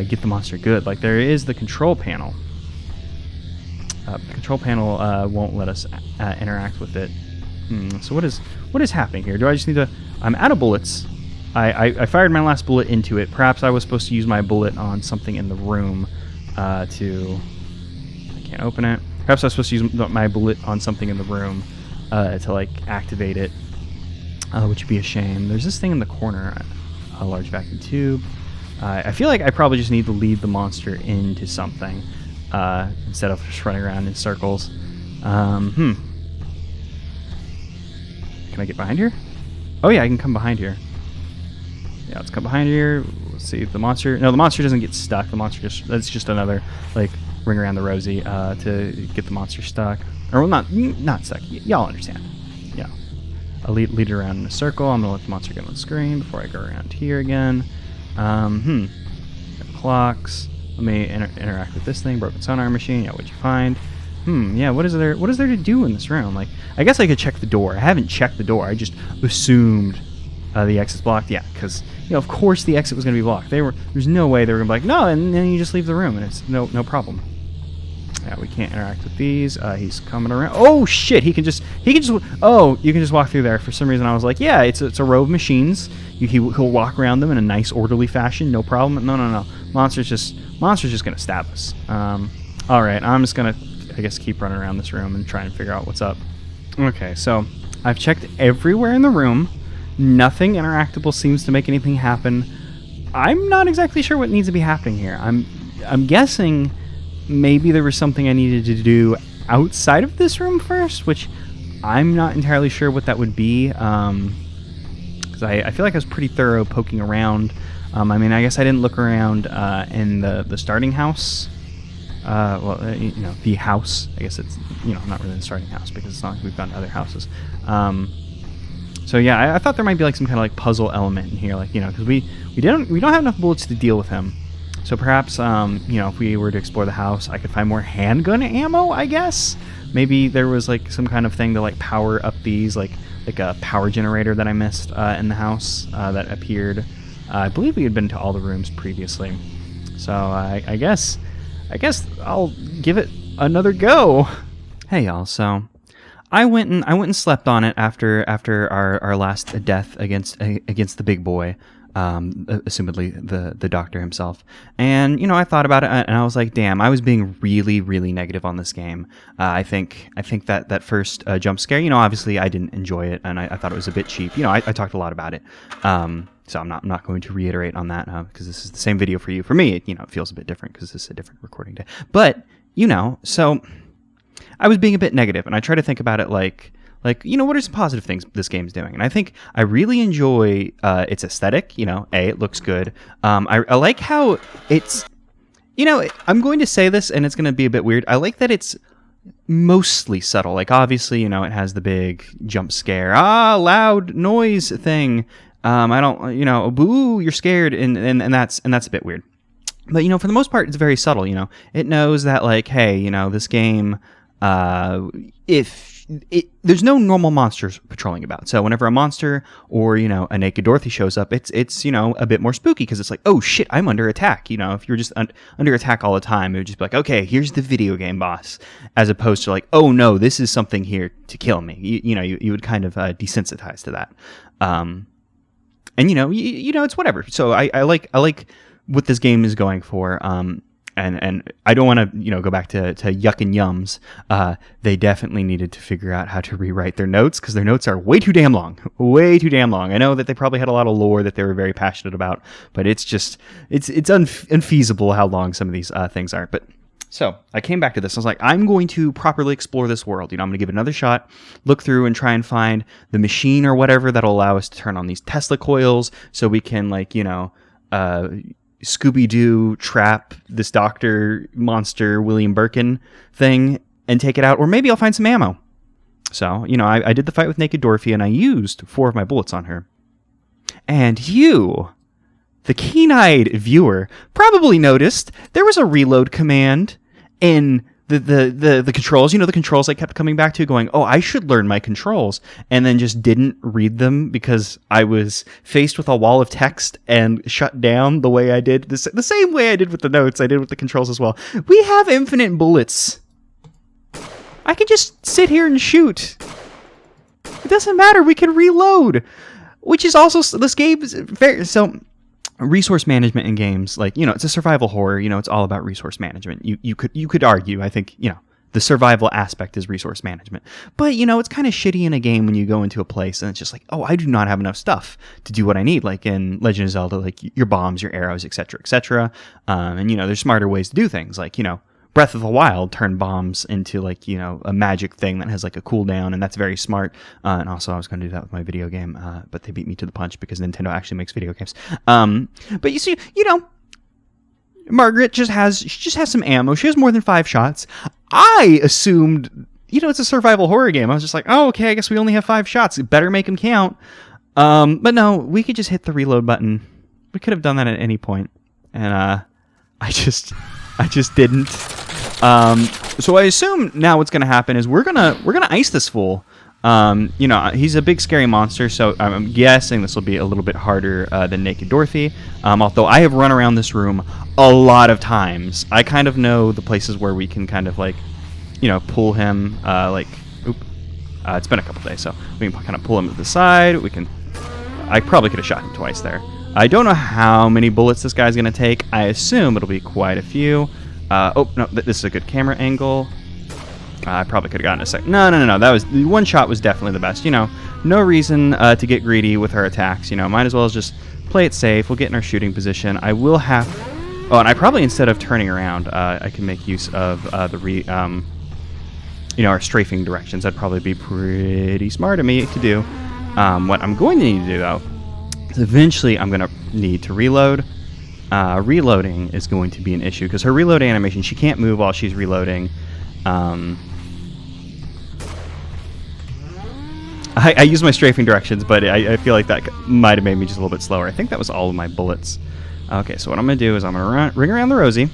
get the monster good. Like there is the control panel. The control panel won't let us interact with it. So what is happening here? Do I just need to? I'm out of bullets. I fired my last bullet into it. Perhaps I was supposed to use my bullet on something in the room to. I can't open it. Perhaps I was supposed to use my bullet on something in the room to like activate it, which would be a shame. There's this thing in the corner, a large vacuum tube. I feel like I probably just need to lead the monster into something instead of just running around in circles. Can I get behind here? Oh yeah, I can come behind here. Yeah, let's come behind here. Let's see if the monster. No, the monster doesn't get stuck. The monster that's just another like ring around the rosy to get the monster stuck. Or well, not stuck. Y'all understand. Yeah. I'll lead it around in a circle. I'm gonna let the monster get on the screen before I go around here again. Clocks. Let me interact with this thing. Broken sonar machine. Yeah, what'd you find? Yeah, what is there to do in this room? Like, I guess I could check the door. I haven't checked the door. I just assumed the exit's blocked. Yeah, because, you know, of course the exit was going to be blocked. There's no way they were going to be like, no, and then you just leave the room, and it's no problem. Yeah, we can't interact with these. He's coming around. Oh, shit, he can just, oh, you can just walk through there. For some reason, I was like, yeah, it's a row of machines. He'll walk around them in a nice, orderly fashion, no problem. No. Monster's just going to stab us. All right, I'm just going to, I guess, keep running around this room and try and figure out what's up. Okay, so I've checked everywhere in the room. Nothing interactable seems to make anything happen. I'm not exactly sure what needs to be happening here. I'm guessing maybe there was something I needed to do outside of this room first, which I'm not entirely sure what that would be. Because I feel like I was pretty thorough poking around. I mean, I guess I didn't look around in the starting house. You know, the house. I guess it's, you know, not really the starting house because it's not like we've gone to other houses. So yeah, I thought there might be like some kind of like puzzle element in here, like, you know, because we don't have enough bullets to deal with him. So perhaps, you know, if we were to explore the house, I could find more handgun ammo, I guess. Maybe there was like some kind of thing to like power up these, like a power generator that I missed in the house that appeared. I believe we had been to all the rooms previously. So I guess I'll give it another go. Hey y'all, so I went and slept on it after our last death against the big boy. assumedly the doctor himself. And, I thought about it, and I was like, damn, I was being really, really negative on this game. I think that first jump scare, obviously I didn't enjoy it, and I thought it was a bit cheap. I talked a lot about it. So I'm not going to reiterate on that because this is the same video for you. For me, it feels a bit different because this is a different recording day. But, so I was being a bit negative, and I try to think about it like, what are some positive things this game's doing? And I think I really enjoy its aesthetic. It looks good. I like how it's, I'm going to say this, and it's going to be a bit weird. I like that it's mostly subtle. Like, obviously, it has the big jump scare, loud noise thing. I don't, boo, you're scared, and that's a bit weird. But, for the most part, it's very subtle. It knows that, like, hey, this game, there's no normal monsters patrolling about. So whenever a monster or, a naked Dorothy shows up, it's a bit more spooky because it's like, oh shit, I'm under attack. If you're just under attack all the time, it would just be like, okay, here's the video game boss, as opposed to like, oh no, this is something here to kill me. You would kind of desensitize to that. And it's whatever. So I like what this game is going for. And I don't want to, go back to Yuck and Yums. They definitely needed to figure out how to rewrite their notes because their notes are way too damn long. Way too damn long. I know that they probably had a lot of lore that they were very passionate about, but it's just, it's unfeasible how long some of these things are. But so I came back to this. I was like, I'm going to properly explore this world. I'm going to give it another shot, look through and try and find the machine or whatever that'll allow us to turn on these Tesla coils so we can Scooby-Doo trap this doctor monster William Birkin thing and take it out, or maybe I'll find some ammo. So, I did the fight with Naked Dorothy and I used 4 of my bullets on her. And you, the keen-eyed viewer, probably noticed there was a reload command in the controls. The controls I kept coming back to going, oh, I should learn my controls, and then just didn't read them because I was faced with a wall of text and shut down the way I did, the same way I did with the notes, I did with the controls as well. We have infinite bullets. I can just sit here and shoot. It doesn't matter, we can reload. Which is also, this game is very, so resource management in games, it's a survival horror, it's all about resource management. You could argue, I think, the survival aspect is resource management. But, it's kind of shitty in a game when you go into a place and it's just like, oh, I do not have enough stuff to do what I need. Like in Legend of Zelda, like your bombs, your arrows, etc., etc. And, there's smarter ways to do things. Like, Breath of the Wild turned bombs into a magic thing that has a cooldown, and that's very smart. And also I was going to do that with my video game, but they beat me to the punch because Nintendo actually makes video games. But you see, Margaret just has some ammo. She has more than 5 shots. I assumed, it's a survival horror game. I was just like, oh, okay, I guess we only have 5 shots. Better make them count. But no, we could just hit the reload button. We could have done that at any point, and I just didn't. So I assume now what's going to happen is we're gonna ice this fool. He's a big scary monster, so I'm guessing this will be a little bit harder than Naked Dorothy. Although I have run around this room a lot of times, I kind of know the places where we can kind of pull him. It's been a couple days, so we can kind of pull him to the side. I probably could have shot him twice there. I don't know how many bullets this guy's gonna take. I assume it'll be quite a few. Oh, no, this is a good camera angle. I probably could have gotten a second. No. That was, the one shot was definitely the best. No reason to get greedy with her attacks. Might as well just play it safe. We'll get in our shooting position. I will have, and I probably, instead of turning around, I can make use of our strafing directions. That'd probably be pretty smart of me to do. What I'm going to need to do, though, is eventually I'm going to need to reload. Reloading is going to be an issue because her reload animation, she can't move while she's reloading. I use my strafing directions, but I feel like that might have made me just a little bit slower. I think that was all of my bullets. Okay, so what I'm going to do is I'm going to ring around the Rosie,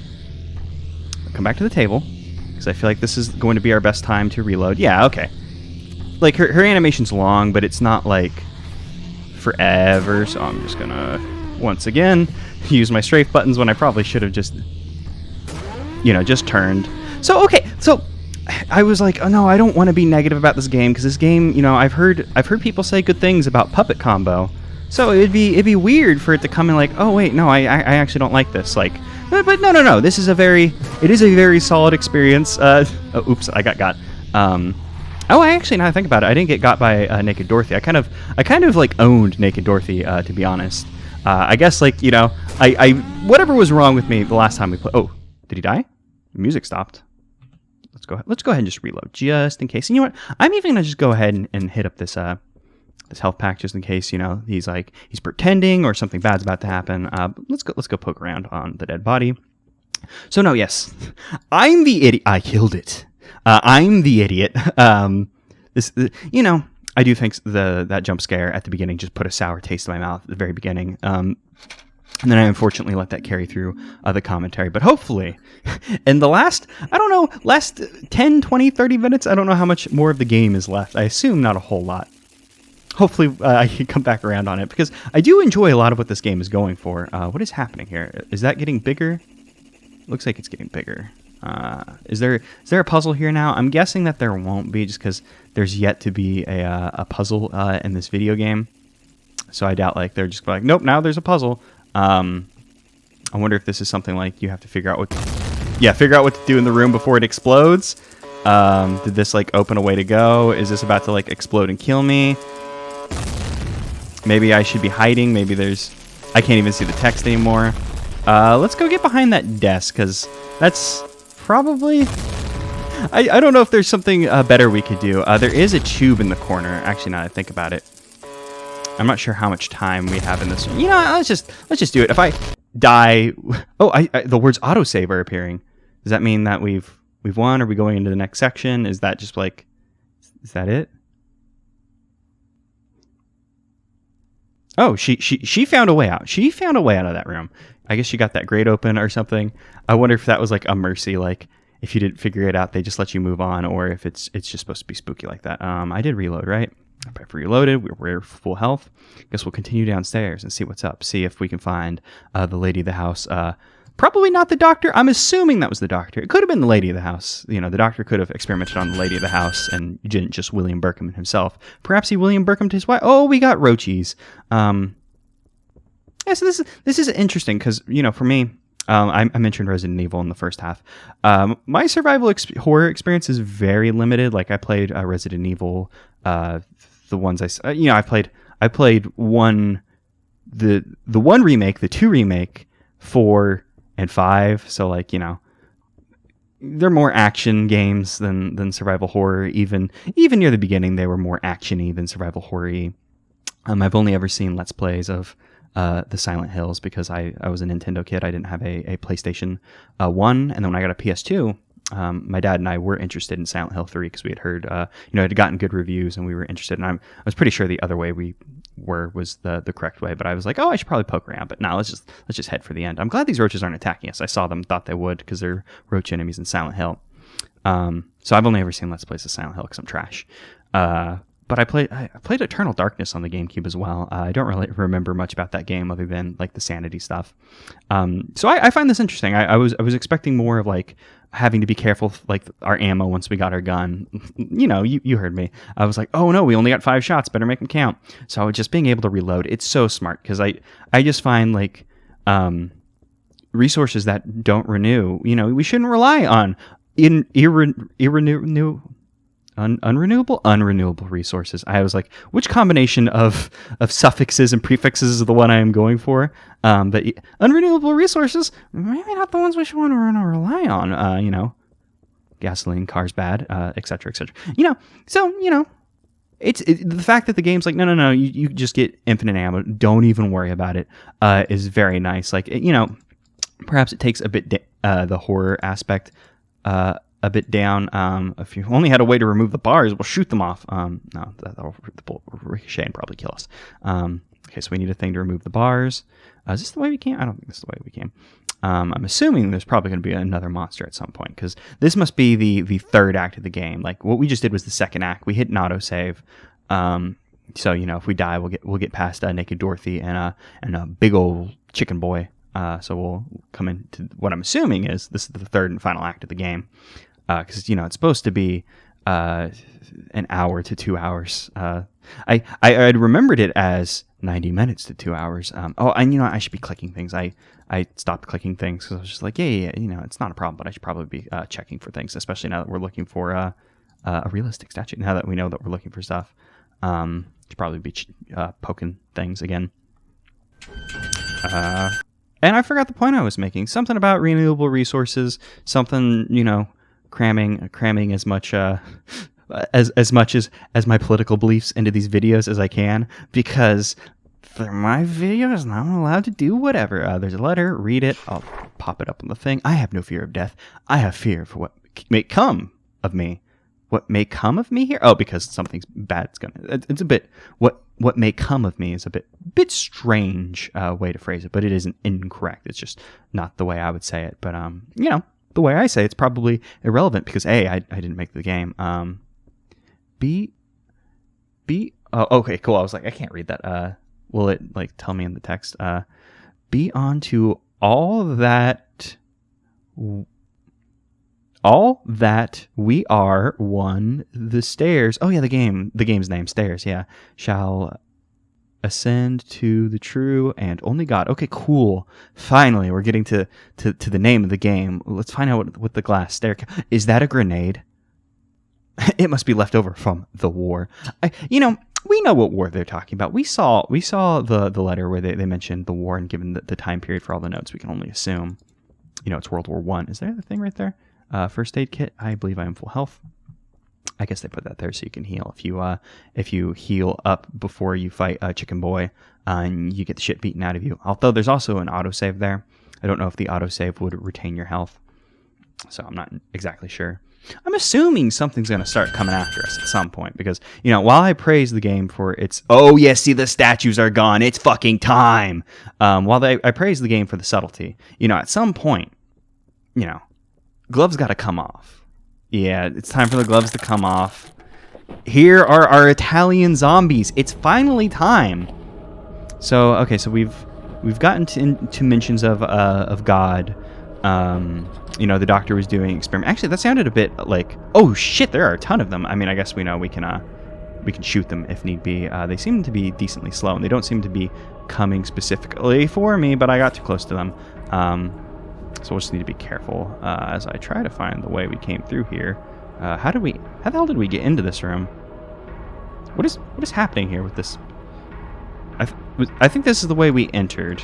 come back to the table, because I feel like this is going to be our best time to reload. Yeah, okay. Like, her animation's long, but it's not, forever, so I'm just going to, once again, use my strafe buttons when I probably should have just, just turned. So, okay, so I was like, oh no, I don't want to be negative about this game, because this game, I've heard people say good things about Puppet Combo, So it'd be weird for it to come in like, oh wait, no, I actually don't like this. Like, but no. It is a very solid experience. Oops, I got. Oh, I actually, now I think about it, I didn't get got by Naked Dorothy. I kind of like owned Naked Dorothy, to be honest. I guess like, you know, I whatever was wrong with me the last time we played. Oh, did he die? The music stopped. Let's go ahead and just reload just in case. And you know what? I'm even gonna just go ahead and hit up this health pack just in case, you know, he's pretending or something bad's about to happen. Let's go poke around on the dead body. So no, yes, I'm the idiot. I killed it. I'm the idiot. You know, I do think that jump scare at the beginning just put a sour taste in my mouth at the very beginning. And then I unfortunately let that carry through the commentary. But hopefully, in the last 10, 20, 30 minutes, I don't know how much more of the game is left. I assume not a whole lot. Hopefully, I can come back around on it, because I do enjoy a lot of what this game is going for. What is happening here? Is that getting bigger? Looks like it's getting bigger. Is there a puzzle here now? I'm guessing that there won't be, just because there's yet to be a puzzle in this video game. So I doubt like they're just like, nope, now there's a puzzle. I wonder if this is something like you have to figure out what to do in the room before it explodes. Did this like open a way to go? Is this about to like explode and kill me? Maybe I should be hiding. Maybe I can't even see the text anymore. Let's go get behind that desk, because that's probably... I don't know if there's something better we could do. There is a tube in the corner. Actually, now that I think about it, I'm not sure how much time we have in this. You know, let's just do it. If I die... Oh, the words autosave are appearing. Does that mean that we've won? Are we going into the next section? Is that just like... Is that it? Oh, she found a way out. She found a way out of that room. I guess she got that grate open or something. I wonder if that was like a mercy, like if you didn't figure it out, they just let you move on, or if it's just supposed to be spooky like that. I did reload, right? I've reloaded. We're full health. Guess we'll continue downstairs and see what's up. See if we can find the lady of the house. Probably not the doctor. I'm assuming that was the doctor. It could have been the lady of the house. You know, the doctor could have experimented on the lady of the house and didn't just William Burkham himself. Perhaps he William Burkham to his wife. Oh, we got roaches. Yeah, so this is interesting because, you know, for me, I mentioned Resident Evil in the first half. My survival horror experience is very limited. Like I played Resident Evil, the ones I played one, the one remake, the 2 remake, 4 and 5. So like, you know, they're more action games than survival horror. Even near the beginning, they were more actiony than survival horror-y. I've only ever seen Let's Plays of the Silent Hills because I was a Nintendo kid. I didn't have a PlayStation 1, and then when I got a PS2, my dad and I were interested in Silent Hill 3 because we had heard, it had gotten good reviews, and we were interested. And I was pretty sure the other way we was the correct way, but I was like, oh, I should probably poke around. But no, let's just head for the end. I'm glad these roaches aren't attacking us. I saw them, thought they would, because they're roach enemies in Silent Hill. So I've only ever seen Let's Plays of Silent Hill because I'm trash. But I played Eternal Darkness on the GameCube as well. I don't really remember much about that game other than like the sanity stuff. So I find this interesting. I was expecting more of like having to be careful like our ammo once we got our gun. You know, you heard me. I was like, oh no, we only got 5 shots. Better make them count. So just being able to reload, it's so smart because I just find like resources that don't renew. You know, we shouldn't rely on unrenewable resources. I was like, which combination of suffixes and prefixes is the one I am going for? But unrenewable resources, maybe not the ones we should want to rely on. Gasoline, cars bad, etc., etc. So it's the fact that the game's like, no, you just get infinite ammo. Don't even worry about it. Is very nice. Like, perhaps it takes a bit the horror aspect a bit down. If you only had a way to remove the bars, we'll shoot them off. No, the bullet will ricochet and probably kill us. Okay, so we need a thing to remove the bars. Is this the way we came? I don't think this is the way we came. I'm assuming there's probably going to be another monster at some point, because this must be the third act of the game. Like, what we just did was the second act. We hit an autosave. So, if we die, we'll get past Naked Dorothy and a big old chicken boy. So we'll come into what I'm assuming is this is the third and final act of the game. Because, it's supposed to be an hour to 2 hours. I'd remembered it as 90 minutes to 2 hours. Oh, and you know, I should be clicking things. I stopped clicking things because I was just like, yeah, you know, it's not a problem, but I should probably be checking for things, especially now that we're looking for a realistic statue. Now that we know that we're looking for stuff, should probably be poking things again. And I forgot the point I was making. Something about renewable resources. Something, you know, cramming as much as much as my political beliefs into these videos as I can, because for my videos, I'm allowed to do whatever. There's a letter, read it, I'll pop it up on the thing. I have no fear of death. I have fear for what may come of me. What may come of me here? Oh, because something's bad's gonna. It's a bit what may come of me is a bit strange way to phrase it, but it isn't incorrect. It's just not the way I would say it. But you know, the way I say it's probably irrelevant because I didn't make the game. B. Oh, okay, cool. I was like, I can't read that. Will it like tell me in the text? Be on to all that we are one the stairs. Oh yeah, the game's name, Stairs. Yeah, shall ascend to the true and only God. Okay, cool. Finally, we're getting to the name of the game. Let's find out what the glass stair is. That a grenade? It must be left over from the war. You know, we know what war they're talking about. We saw the letter where they mentioned the war, and given the time period for all the notes, we can only assume, you know, it's World War I. Is there the thing right there? First aid kit. I believe I am full health. I guess they put that there so you can heal. If you heal up before you fight Chicken Boy, and you get the shit beaten out of you. Although there's also an autosave there. I don't know if the autosave would retain your health, so I'm not exactly sure. I'm assuming something's going to start coming after us at some point because, you know, while I praise the game for its, oh, yes, see, the statues are gone. It's fucking time. While I praise the game for the subtlety, you know, at some point, you know, gloves got to come off. Yeah, it's time for the gloves to come off. Here are our Italian zombies. It's finally time. So, okay, so we've gotten into mentions of God. You know, the doctor was doing experiment. Actually, that sounded a bit like, oh shit, there are a ton of them. I mean, I guess we know we can shoot them if need be. They seem to be decently slow, and they don't seem to be coming specifically for me, but I got too close to them. So we'll just need to be careful as I try to find the way we came through here. How the hell did we get into this room? What is happening here with this? I think this is the way we entered.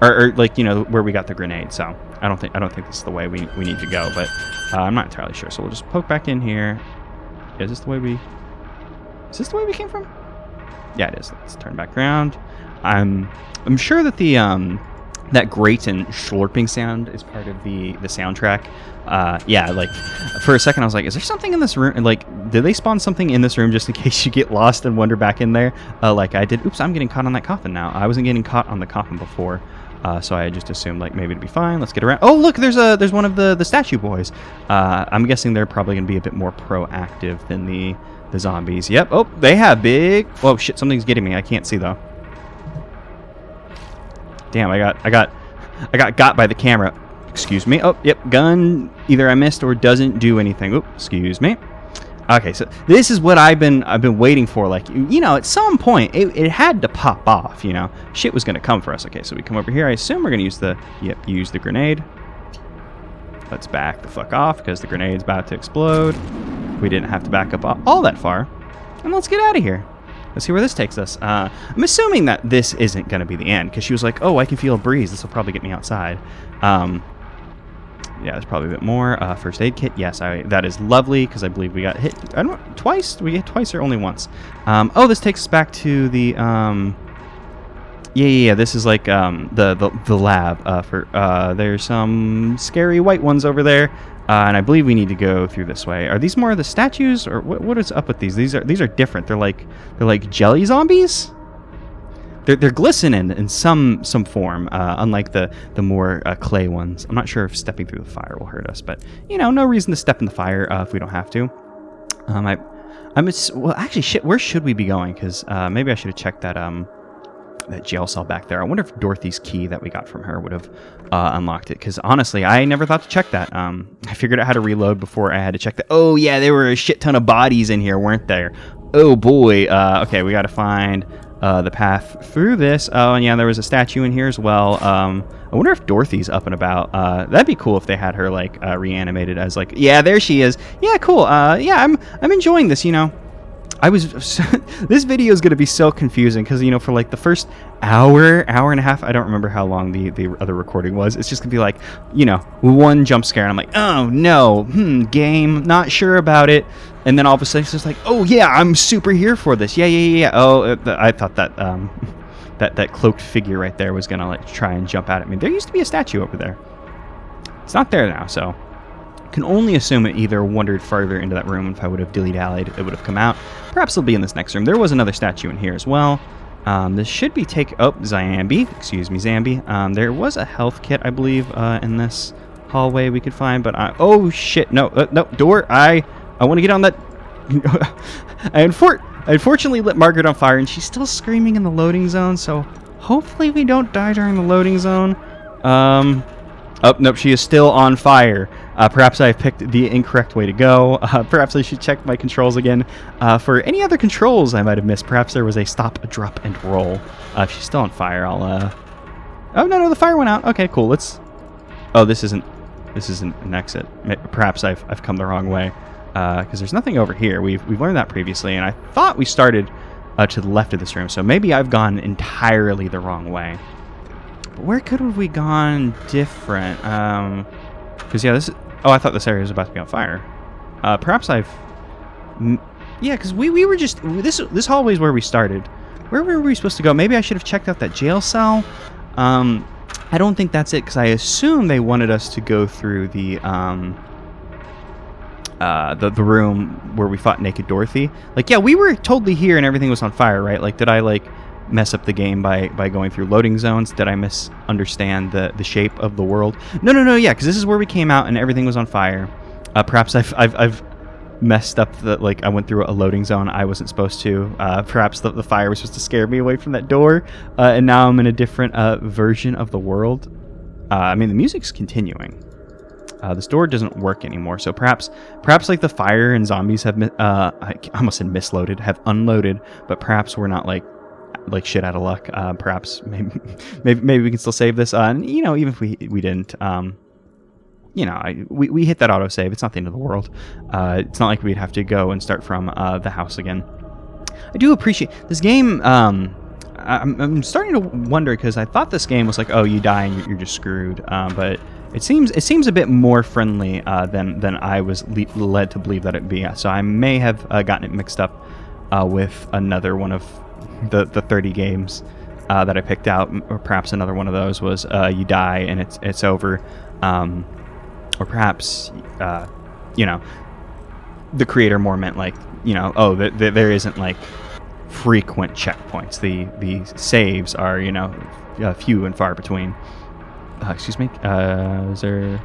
Or like, you know, where we got the grenade. So I don't think this is the way we need to go, but I'm not entirely sure. So we'll just poke back in here. Is this the way we came from? Yeah, it is. Let's turn back around. I'm sure that the that grate and slurping sound is part of the soundtrack. Yeah, like for a second I was like, is there something in this room? And like, did they spawn something in this room just in case you get lost and wander back in there? Like I did. Oops, I'm getting caught on that coffin now. I wasn't getting caught on the coffin before. So I just assumed like maybe it'd be fine. Let's get around. Oh, look, there's one of the statue boys. I'm guessing they're probably gonna be a bit more proactive than the zombies. Yep. Oh, they have big. Oh shit, something's getting me. I can't see though. Damn, I got by the camera. Excuse me. Oh, yep, gun. Either I missed or doesn't do anything. Oop, excuse me. Okay, so this is what I've been waiting for. Like, you know, at some point it had to pop off. You know, shit was gonna come for us. Okay, so we come over here. I assume we're gonna use the grenade. Let's back the fuck off because the grenade's about to explode. We didn't have to back up all that far, and let's get out of here. Let's see where this takes us. I'm assuming that this isn't going to be the end because she was like, oh, I can feel a breeze. This will probably get me outside. Yeah, there's probably a bit more. First aid kit. Yes, that is lovely because I believe we got hit. I don't know, twice? Did we get twice or only once? Oh, this takes us back to the... Yeah. This is like the lab. There's some scary white ones over there. And I believe we need to go through this way. Are these more of the statues, or what is up with these? These are different. They're like jelly zombies. They're glistening in some form, unlike the more clay ones. I'm not sure if stepping through the fire will hurt us, but you know, no reason to step in the fire if we don't have to. Well, actually, shit. Where should we be going? Because maybe I should have checked that jail cell back there. I wonder if Dorothy's key that we got from her would have unlocked it, because honestly I never thought to check that. I figured out how to reload before I had to check that. Oh yeah, there were a shit ton of bodies in here, weren't there? Oh boy. Okay, we gotta find the path through this. Oh, and yeah, there was a statue in here as well. I wonder if Dorothy's up and about. That'd be cool if they had her like reanimated as like, yeah, there she is. Yeah, cool. Yeah, I'm enjoying this. You know, this video is gonna be so confusing because you know for like the first hour and a half, I don't remember how long the other recording was. It's just gonna be like, you know, one jump scare, and I'm like, oh no, game, not sure about it. And then all of a sudden it's just like, oh yeah, I'm super here for this. Yeah. Oh, I thought that that cloaked figure right there was gonna like try and jump out at me. There used to be a statue over there. It's not there now, so can only assume it either wandered farther into that room. If I would have dilly-dallied, it would have come out. Perhaps it'll be in this next room. There was another statue in here as well. This should be Zambi. Excuse me, Zambi. There was a health kit, I believe, in this hallway we could find, but oh shit, no, door. I want to get on that. I unfortunately lit Margaret on fire, and she's still screaming in the loading zone. So hopefully we don't die during the loading zone. Oh, nope, she is still on fire. Perhaps I've picked the incorrect way to go. Perhaps I should check my controls again for any other controls I might have missed. Perhaps there was a stop, a drop, and roll. If she's still on fire, I'll... Oh, no, the fire went out. Okay, cool, let's... Oh, this isn't an exit. Perhaps I've come the wrong way. Because there's nothing over here. We've learned that previously, and I thought we started to the left of this room, so maybe I've gone entirely the wrong way. Where could have we gone different? Because yeah, this is... Oh, I thought this area was about to be on fire. Perhaps I've... Yeah, because we were just... This hallway is where we started. Where were we supposed to go? Maybe I should have checked out that jail cell. I don't think that's it, because I assume they wanted us to go through the room where we fought Naked Dorothy. Like, yeah, we were totally here and everything was on fire, right? Like, did I, like... mess up the game by going through loading zones? Did I misunderstand the shape of the world? No, yeah, because this is where we came out and everything was on fire. Perhaps I've messed up like I went through a loading zone I wasn't supposed to. Perhaps the fire was supposed to scare me away from that door, and now I'm in a different version of the world. I mean, the music's continuing. This door doesn't work anymore, so perhaps like the fire and zombies have I almost said misloaded, have unloaded, but perhaps we're not like shit out of luck. Perhaps maybe we can still save this. And you know, even if we didn't, you know, we hit that autosave. It's not the end of the world. It's not like we'd have to go and start from the house again. I do appreciate this game. I'm starting to wonder, because I thought this game was like, oh, you die and you're just screwed. But it seems a bit more friendly than I was led to believe that it'd be. So I may have gotten it mixed up with another one of the 30 games that I picked out, or perhaps another one of those was you die and it's over, or perhaps you know, the creator more meant like, you know, oh, there isn't like frequent checkpoints. The saves are, you know, few and far between. Excuse me. Is there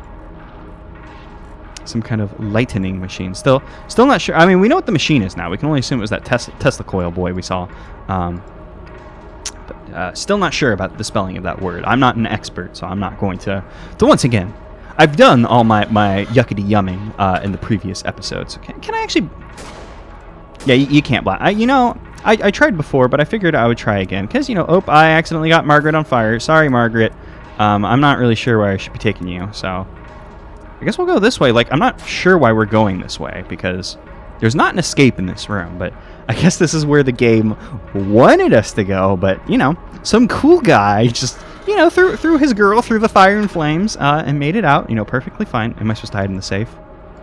some kind of lightning machine? Still not sure. I mean, we know what the machine is now. We can only assume it was that Tesla coil boy we saw. But still not sure about the spelling of that word. I'm not an expert, so I'm not going to once again, I've done all my yuckity yumming in the previous episodes. Can I actually... Yeah, you can't blast. You know, I tried before, but I figured I would try again. Because, you know, I accidentally got Margaret on fire. Sorry, Margaret. I'm not really sure where I should be taking you, so... I guess we'll go this way. Like, I'm not sure why we're going this way, because there's not an escape in this room, but I guess this is where the game wanted us to go, but, you know, some cool guy just, you know, threw his girl through the fire and flames, and made it out, you know, perfectly fine. Am I supposed to hide in the safe?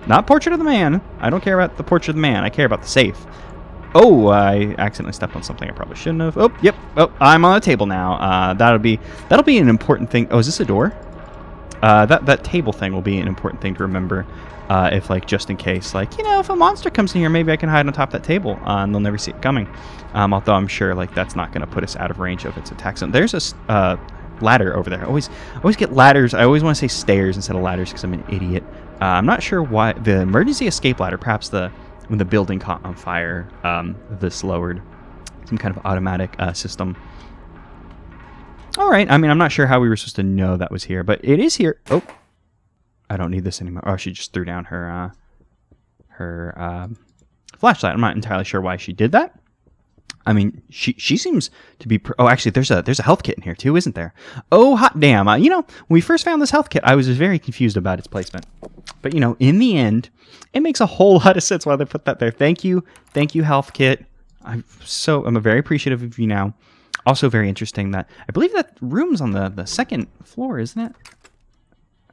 Not Portrait of the Man. I don't care about the Portrait of the Man. I care about the safe. Oh, I accidentally stepped on something I probably shouldn't have. Oh, yep. Oh, I'm on a table now. That'll be an important thing. Oh, is this a door? That table thing will be an important thing to remember, if, like, just in case, like, you know, if a monster comes in here, maybe I can hide on top of that table, and they'll never see it coming. Although I'm sure, like, that's not going to put us out of range of its attacks. And there's a ladder over there. I always get ladders. I always want to say stairs instead of ladders because I'm an idiot. I'm not sure why. The emergency escape ladder, perhaps when the building caught on fire, this lowered. Some kind of automatic system. All right. I mean, I'm not sure how we were supposed to know that was here, but it is here. Oh, I don't need this anymore. Oh, she just threw down her flashlight. I'm not entirely sure why she did that. I mean, she seems to be. Oh, actually, there's a health kit in here too, isn't there? Oh, hot damn! When we first found this health kit, I was very confused about its placement. But in the end, it makes a whole lot of sense why they put that there. Thank you, health kit. I'm very appreciative of you now. Also, very interesting that I believe that room's on the second floor, isn't it?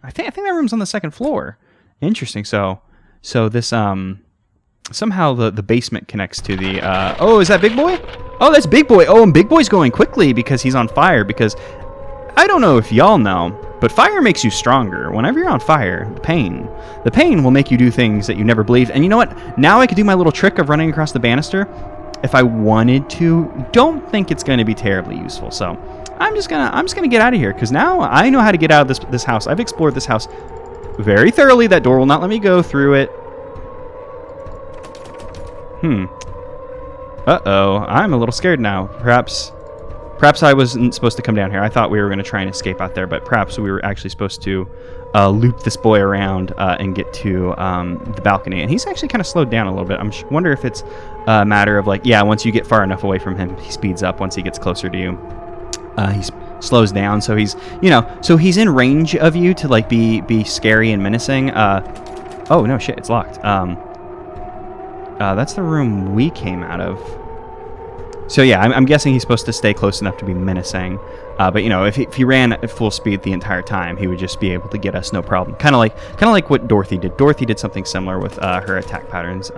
I think that room's on the second floor. Interesting. So this somehow the basement connects to the oh, is that Big Boy? Oh, that's Big Boy. Oh, and Big Boy's going quickly because he's on fire, because I don't know if y'all know, but fire makes you stronger. Whenever you're on fire, the pain will make you do things that you never believed. And you know what? Now I could do my little trick of running across the banister if I wanted to. Don't think it's going to be terribly useful. So I'm just gonna get out of here, because now I know how to get out of this house. I've explored this house very thoroughly. That door will not let me go through it. Uh-oh, I'm a little scared now. Perhaps I wasn't supposed to come down here. I thought we were going to try and escape out there, but perhaps we were actually supposed to loop this boy around and get to the balcony. And he's actually kind of slowed down a little bit. I wonder if it's a matter of once you get far enough away from him, he speeds up. Once he gets closer to you, he slows down. So he's he's in range of you to be scary and menacing. Oh no, shit, it's locked. That's the room we came out of. So yeah, I'm guessing he's supposed to stay close enough to be menacing. But if he ran at full speed the entire time, he would just be able to get us no problem. Kind of like what Dorothy did. Dorothy did something similar with her attack patterns.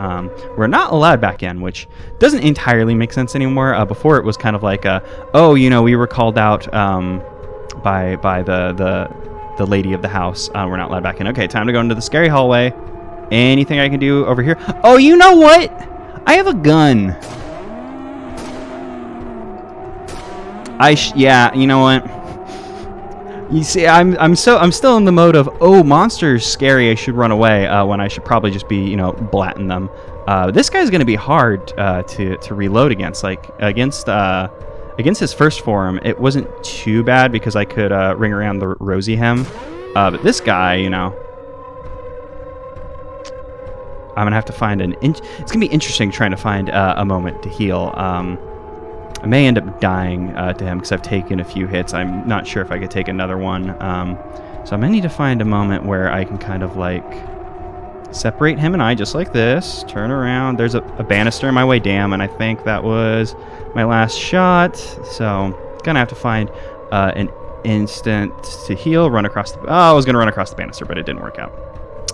We're not allowed back in, which doesn't entirely make sense anymore. Before it was kind of like we were called out by the lady of the house. We're not allowed back in. Okay, time to go into the scary hallway. Anything I can do over here? Oh, you know what? I have a gun. Yeah, you know what? You see, I'm still in the mode of, oh, monsters scary, I should run away, when I should probably just be, blatting them. This guy's gonna be hard to reload against. Against his first form, it wasn't too bad because I could ring around the rosy hem. But this guy, I'm gonna have to find it's gonna be interesting trying to find a moment to heal. I may end up dying to him because I've taken a few hits. I'm not sure if I could take another one. So I'm gonna need to find a moment where I can kind of separate him and I just like this. Turn around. There's a banister in my way down, and I think that was my last shot. So gonna have to find an instant to heal. Run across the. Oh, I was gonna run across the banister, but it didn't work out.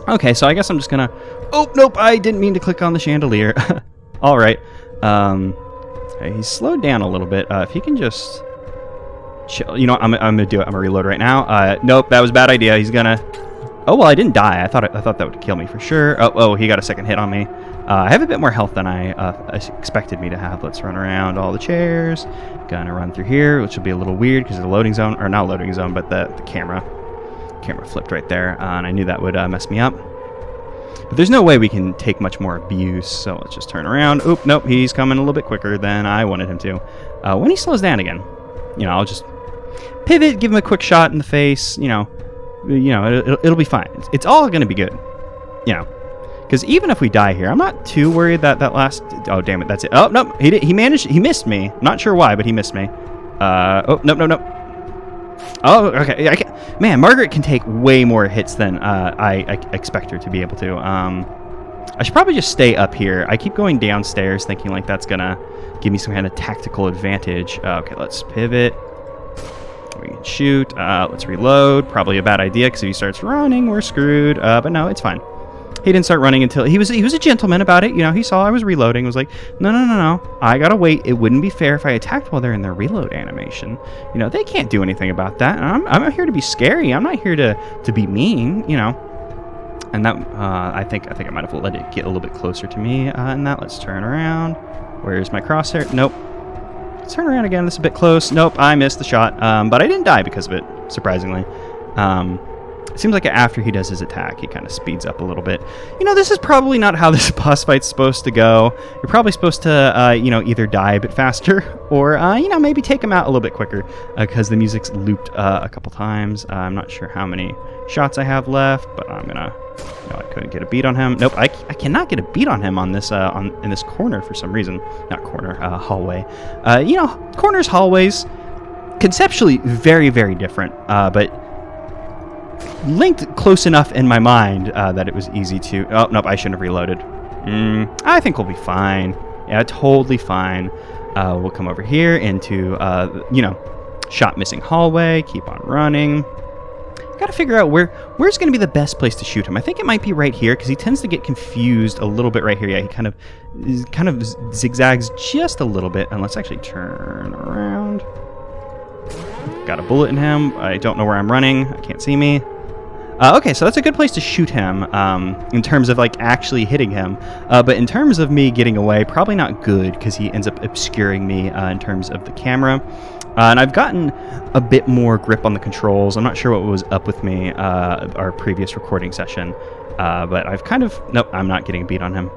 Okay, so I guess I'm just gonna... Oh, nope, I didn't mean to click on the chandelier. All right. He's slowed down a little bit. If he can just... chill. I'm gonna do it. I'm gonna reload right now. Nope, that was a bad idea. He's gonna... Oh, well, I didn't die. I thought that would kill me for sure. Oh, he got a second hit on me. I have a bit more health than I expected me to have. Let's run around all the chairs. Gonna run through here, which will be a little weird because the loading zone... Or not loading zone, but the camera flipped right there, and I knew that would mess me up. But there's no way we can take much more abuse, so let's just turn around. Oop, nope, he's coming a little bit quicker than I wanted him to. When he slows down again, I'll just pivot, give him a quick shot in the face. It'll be fine. It's all gonna be good, because even if we die here, I'm not too worried that last... Oh, damn it, that's it. Oh, nope, he missed me. Not sure why, but he missed me. Oh, nope. Oh, okay. Man, Margaret can take way more hits than I expect her to be able to. I should probably just stay up here. I keep going downstairs thinking that's going to give me some kind of tactical advantage. Okay, let's pivot. We can shoot. Let's reload. Probably a bad idea because if he starts running, we're screwed. But no, it's fine. He didn't start running until he was a gentleman about it. He saw I was reloading. Was like, no. I gotta wait. It wouldn't be fair if I attacked while they're in their reload animation. They can't do anything about that. And I'm here to be scary. I'm not here to be mean. And that I think I might have let it get a little bit closer to me. And that let's turn around. Where's my crosshair? Nope. Let's turn around again. This is a bit close. Nope. I missed the shot. But I didn't die because of it. Surprisingly. It seems like after he does his attack, he kind of speeds up a little bit. This is probably not how this boss fight's supposed to go. You're probably supposed to, either die a bit faster or, maybe take him out a little bit quicker because the music's looped a couple times. I'm not sure how many shots I have left, but I'm going to No, I couldn't get a beat on him. Nope, I cannot get a beat on him on this in this corner for some reason. Not corner, hallway. You know, corners, hallways, conceptually very, very different, but linked close enough in my mind that it was easy to... Oh, nope, I shouldn't have reloaded. I think we'll be fine. Yeah, totally fine. We'll come over here into, you know, shot missing hallway, keep on running. Got to figure out where's going to be the best place to shoot him. I think it might be right here because he tends to get confused a little bit right here. Yeah, he kind of zigzags just a little bit. And let's actually turn around. Got a bullet in him. I don't know where I'm running. I can't see me. Okay, so that's a good place to shoot him in terms of like actually hitting him. But in terms of me getting away, probably not good because he ends up obscuring me in terms of the camera. And I've gotten a bit more grip on the controls. I'm not sure what was up with me our previous recording session, but I've kind of... Nope, I'm not getting a beat on him.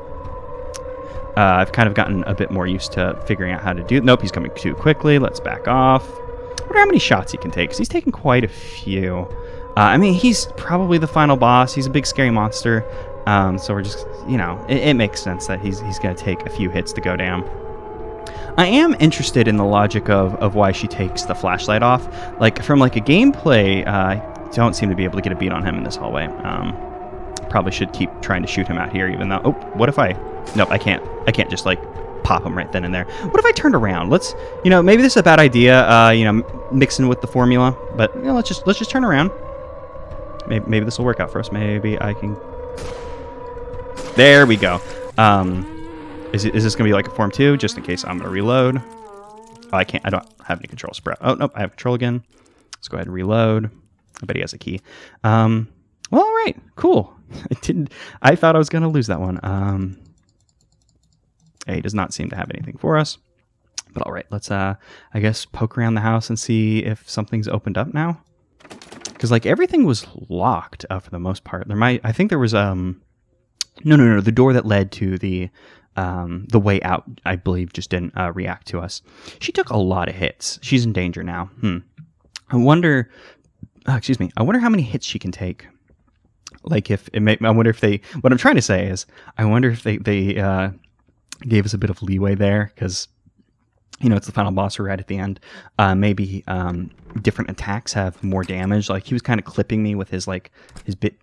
I've kind of gotten a bit more used to figuring out how to do... Nope, he's coming too quickly. Let's back off. I wonder how many shots he can take, because he's taken quite a few. I mean, he's probably the final boss. He's a big, scary monster. So we're just, you know, it makes sense that he's going to take a few hits to go down. I am interested in the logic of why she takes the flashlight off. Like, from like a gameplay, I don't seem to be able to get a beat on him in this hallway. Probably should keep trying to shoot him out here, even though... Oh, what if I... Nope, I can't. I can't just, like, pop him right then and there. What if I turned around? Let's, you know, maybe this is a bad idea, you know, mixing with the formula. But, you know, let's just turn around. Maybe this will work out for us. Maybe I can... There we go. Is this going to be like a form 2, just in case I'm going to reload? Oh, I can't. I don't have any control spread. Oh, nope. I have control again. Let's go ahead and reload. I bet he has a key. Well, all right. Cool. I thought I was going to lose that one. Yeah, he does not seem to have anything for us. But all right. Let's, I guess, poke around the house and see if something's opened up now. Because, like, everything was locked for the most part. I think there was, no. The door that led to the way out, I believe, just didn't react to us. She took a lot of hits. She's in danger now. I wonder... excuse me. I wonder how many hits she can take. Like, I wonder if they... What I'm trying to say is, I wonder if they gave us a bit of leeway there, because, you know, it's the final boss. We're right at the end. Maybe different attacks have more damage. Like, he was kind of clipping me with his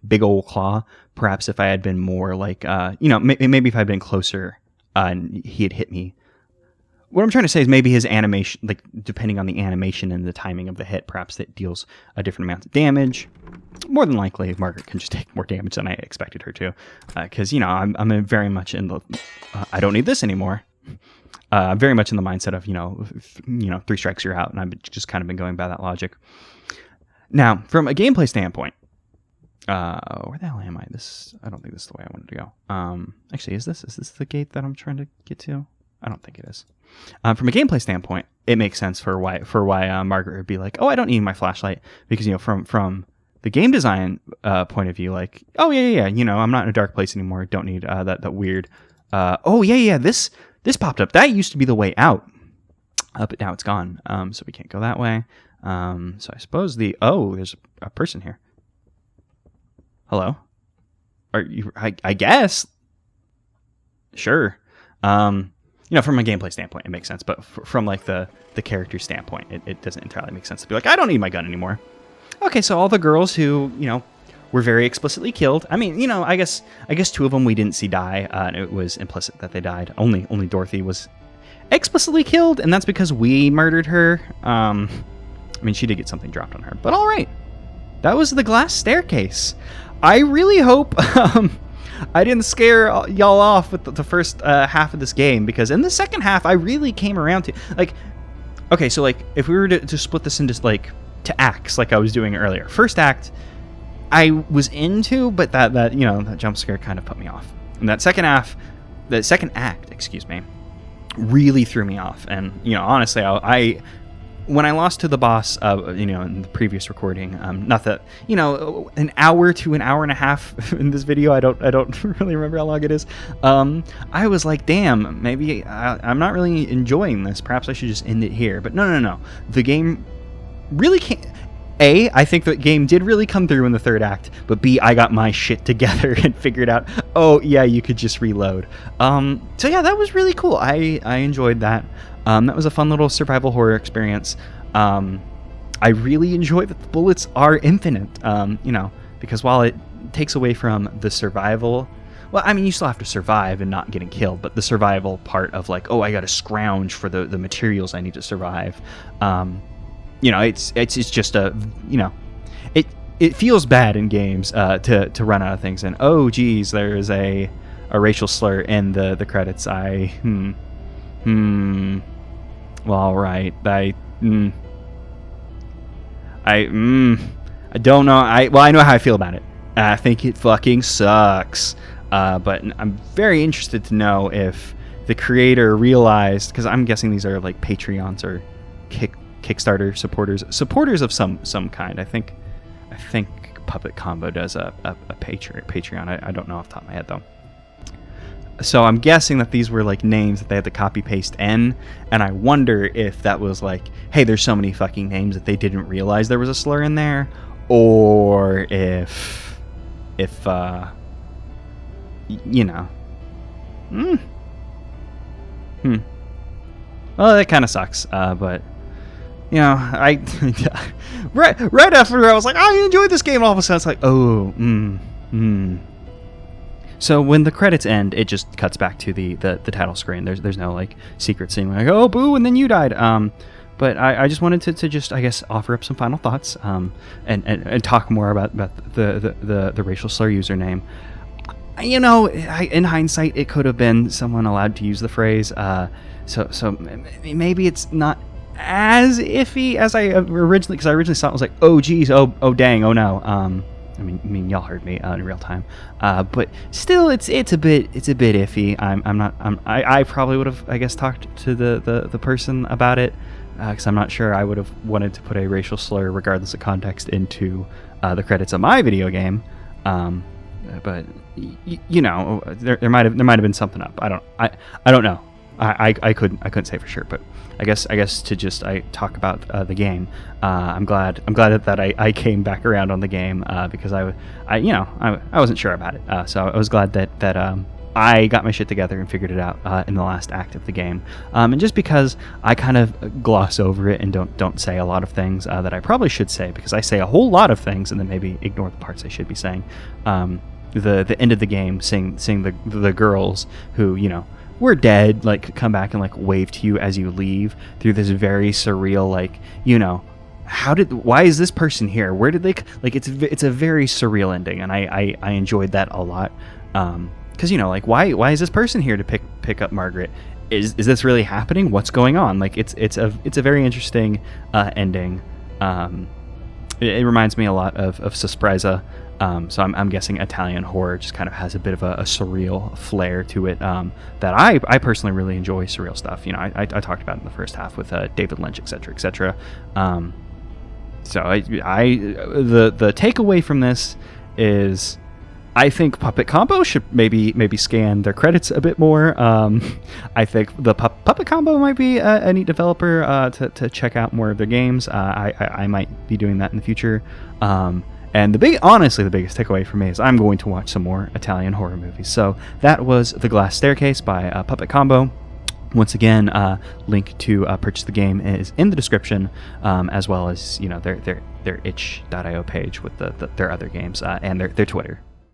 big old claw. Perhaps if I had been more like, you know, maybe if I had been closer and he had hit me. What I'm trying to say is maybe his animation, like, depending on the animation and the timing of the hit, perhaps it deals a different amount of damage. More than likely, Margaret can just take more damage than I expected her to. Because, you know, I'm very much in the, I don't need this anymore. I'm very much in the mindset of, you know, 3 strikes, you're out. And I've just kind of been going by that logic. Now, from a gameplay standpoint, where the hell am I? I don't think this is the way I wanted to go. Actually, is this the gate that I'm trying to get to? I don't think it is. From a gameplay standpoint, it makes sense for why Margaret would be like, oh, I don't need my flashlight, because, you know, from the game design point of view, like, oh yeah, you know, I'm not in a dark place anymore. Don't need that weird. Oh yeah, this popped up. That used to be the way out, but now it's gone. So we can't go that way. So I suppose there's a person here. Hello? Are you? I guess. Sure. You know, from a gameplay standpoint, it makes sense, but from like the character standpoint, it doesn't entirely make sense to be like, I don't need my gun anymore. Okay, so all the girls who, you know, were very explicitly killed. I mean, you know, I guess 2 of them we didn't see die, and it was implicit that they died. Only Dorothy was explicitly killed, and that's because we murdered her. I mean, she did get something dropped on her, but all right. That was the glass staircase. I really hope I didn't scare y'all off with the first half of this game, because in the second half, I really came around to, like, okay, so, like, if we were to split this into, like, to acts, like I was doing earlier. First act, I was into, but that you know, that jump scare kind of put me off. And that second act, really threw me off. And, you know, honestly, I when I lost to the boss, you know, in the previous recording, not that, you know, an hour to an hour and a half in this video, I don't really remember how long it is. I was like, damn, maybe I'm not really enjoying this. Perhaps I should just end it here. But no. The game really can't. A, I think the game did really come through in the third act, but B, I got my shit together and figured out, oh yeah, you could just reload. So yeah, that was really cool. I enjoyed that. That was a fun little survival horror experience. I really enjoy that the bullets are infinite, because while it takes away from the survival, well, I mean, you still have to survive and not getting killed, but the survival part of like, oh, I got to scrounge for the materials I need to survive. It's just it feels bad in games to run out of things, and oh geez, there is a racial slur in the credits. Well, all right, I don't know. I know how I feel about it. I think it fucking sucks. But I'm very interested to know if the creator realized, because I'm guessing these are like Patreons or Kickstarter supporters of some kind. I think Puppet Combo does a Patreon. I don't know off the top of my head though. So I'm guessing that these were like names that they had to copy paste in, and I wonder if that was like, hey, there's so many fucking names that they didn't realize there was a slur in there, or if well, that kind of sucks, but I right after I was like, I enjoyed this game, all of a sudden it's like, So when the credits end, it just cuts back to the title screen. There's no like secret scene like, oh boo, and then you died. But I just wanted to just, I guess, offer up some final thoughts, and talk more about the racial slur username. In hindsight, it could have been someone allowed to use the phrase. So maybe it's not as iffy as I originally, because I originally saw it was like, oh geez, oh dang, oh no. I mean, y'all heard me in real time, but still, it's a bit iffy. I probably would have, I guess, talked to the person about it, because I'm not sure I would have wanted to put a racial slur, regardless of context, into the credits of my video game. But there might have been something up. I don't know. I couldn't say for sure, but I guess to just talk about the game. I'm glad that I came back around on the game, because I wasn't sure about it. So I was glad that I got my shit together and figured it out in the last act of the game. And just because I kind of gloss over it and don't say a lot of things that I probably should say, because I say a whole lot of things and then maybe ignore the parts I should be saying. The end of the game, seeing the girls who were dead, like, come back and like wave to you as you leave through this very surreal, like, why is this person here? Where did they, like, it's a very surreal ending, and I enjoyed that a lot. Because like, why is this person here to pick up Margaret? Is this really happening? What's going on? Like, it's a very interesting ending. It reminds me a lot of Suspreza. So I'm guessing Italian horror just kind of has a bit of a surreal flair to it, that I personally really enjoy surreal stuff. I talked about it in the first half with David Lynch, etc. So the takeaway from this is, I think Puppet Combo should maybe scan their credits a bit more. I think the Puppet Combo might be a neat developer to check out more of their games. I might be doing that in the future. And the biggest takeaway for me is I'm going to watch some more Italian horror movies. So that was The Glass Staircase by Puppet Combo. Once again, link to purchase the game is in the description, as well as their itch.io page with their other games, and their Twitter.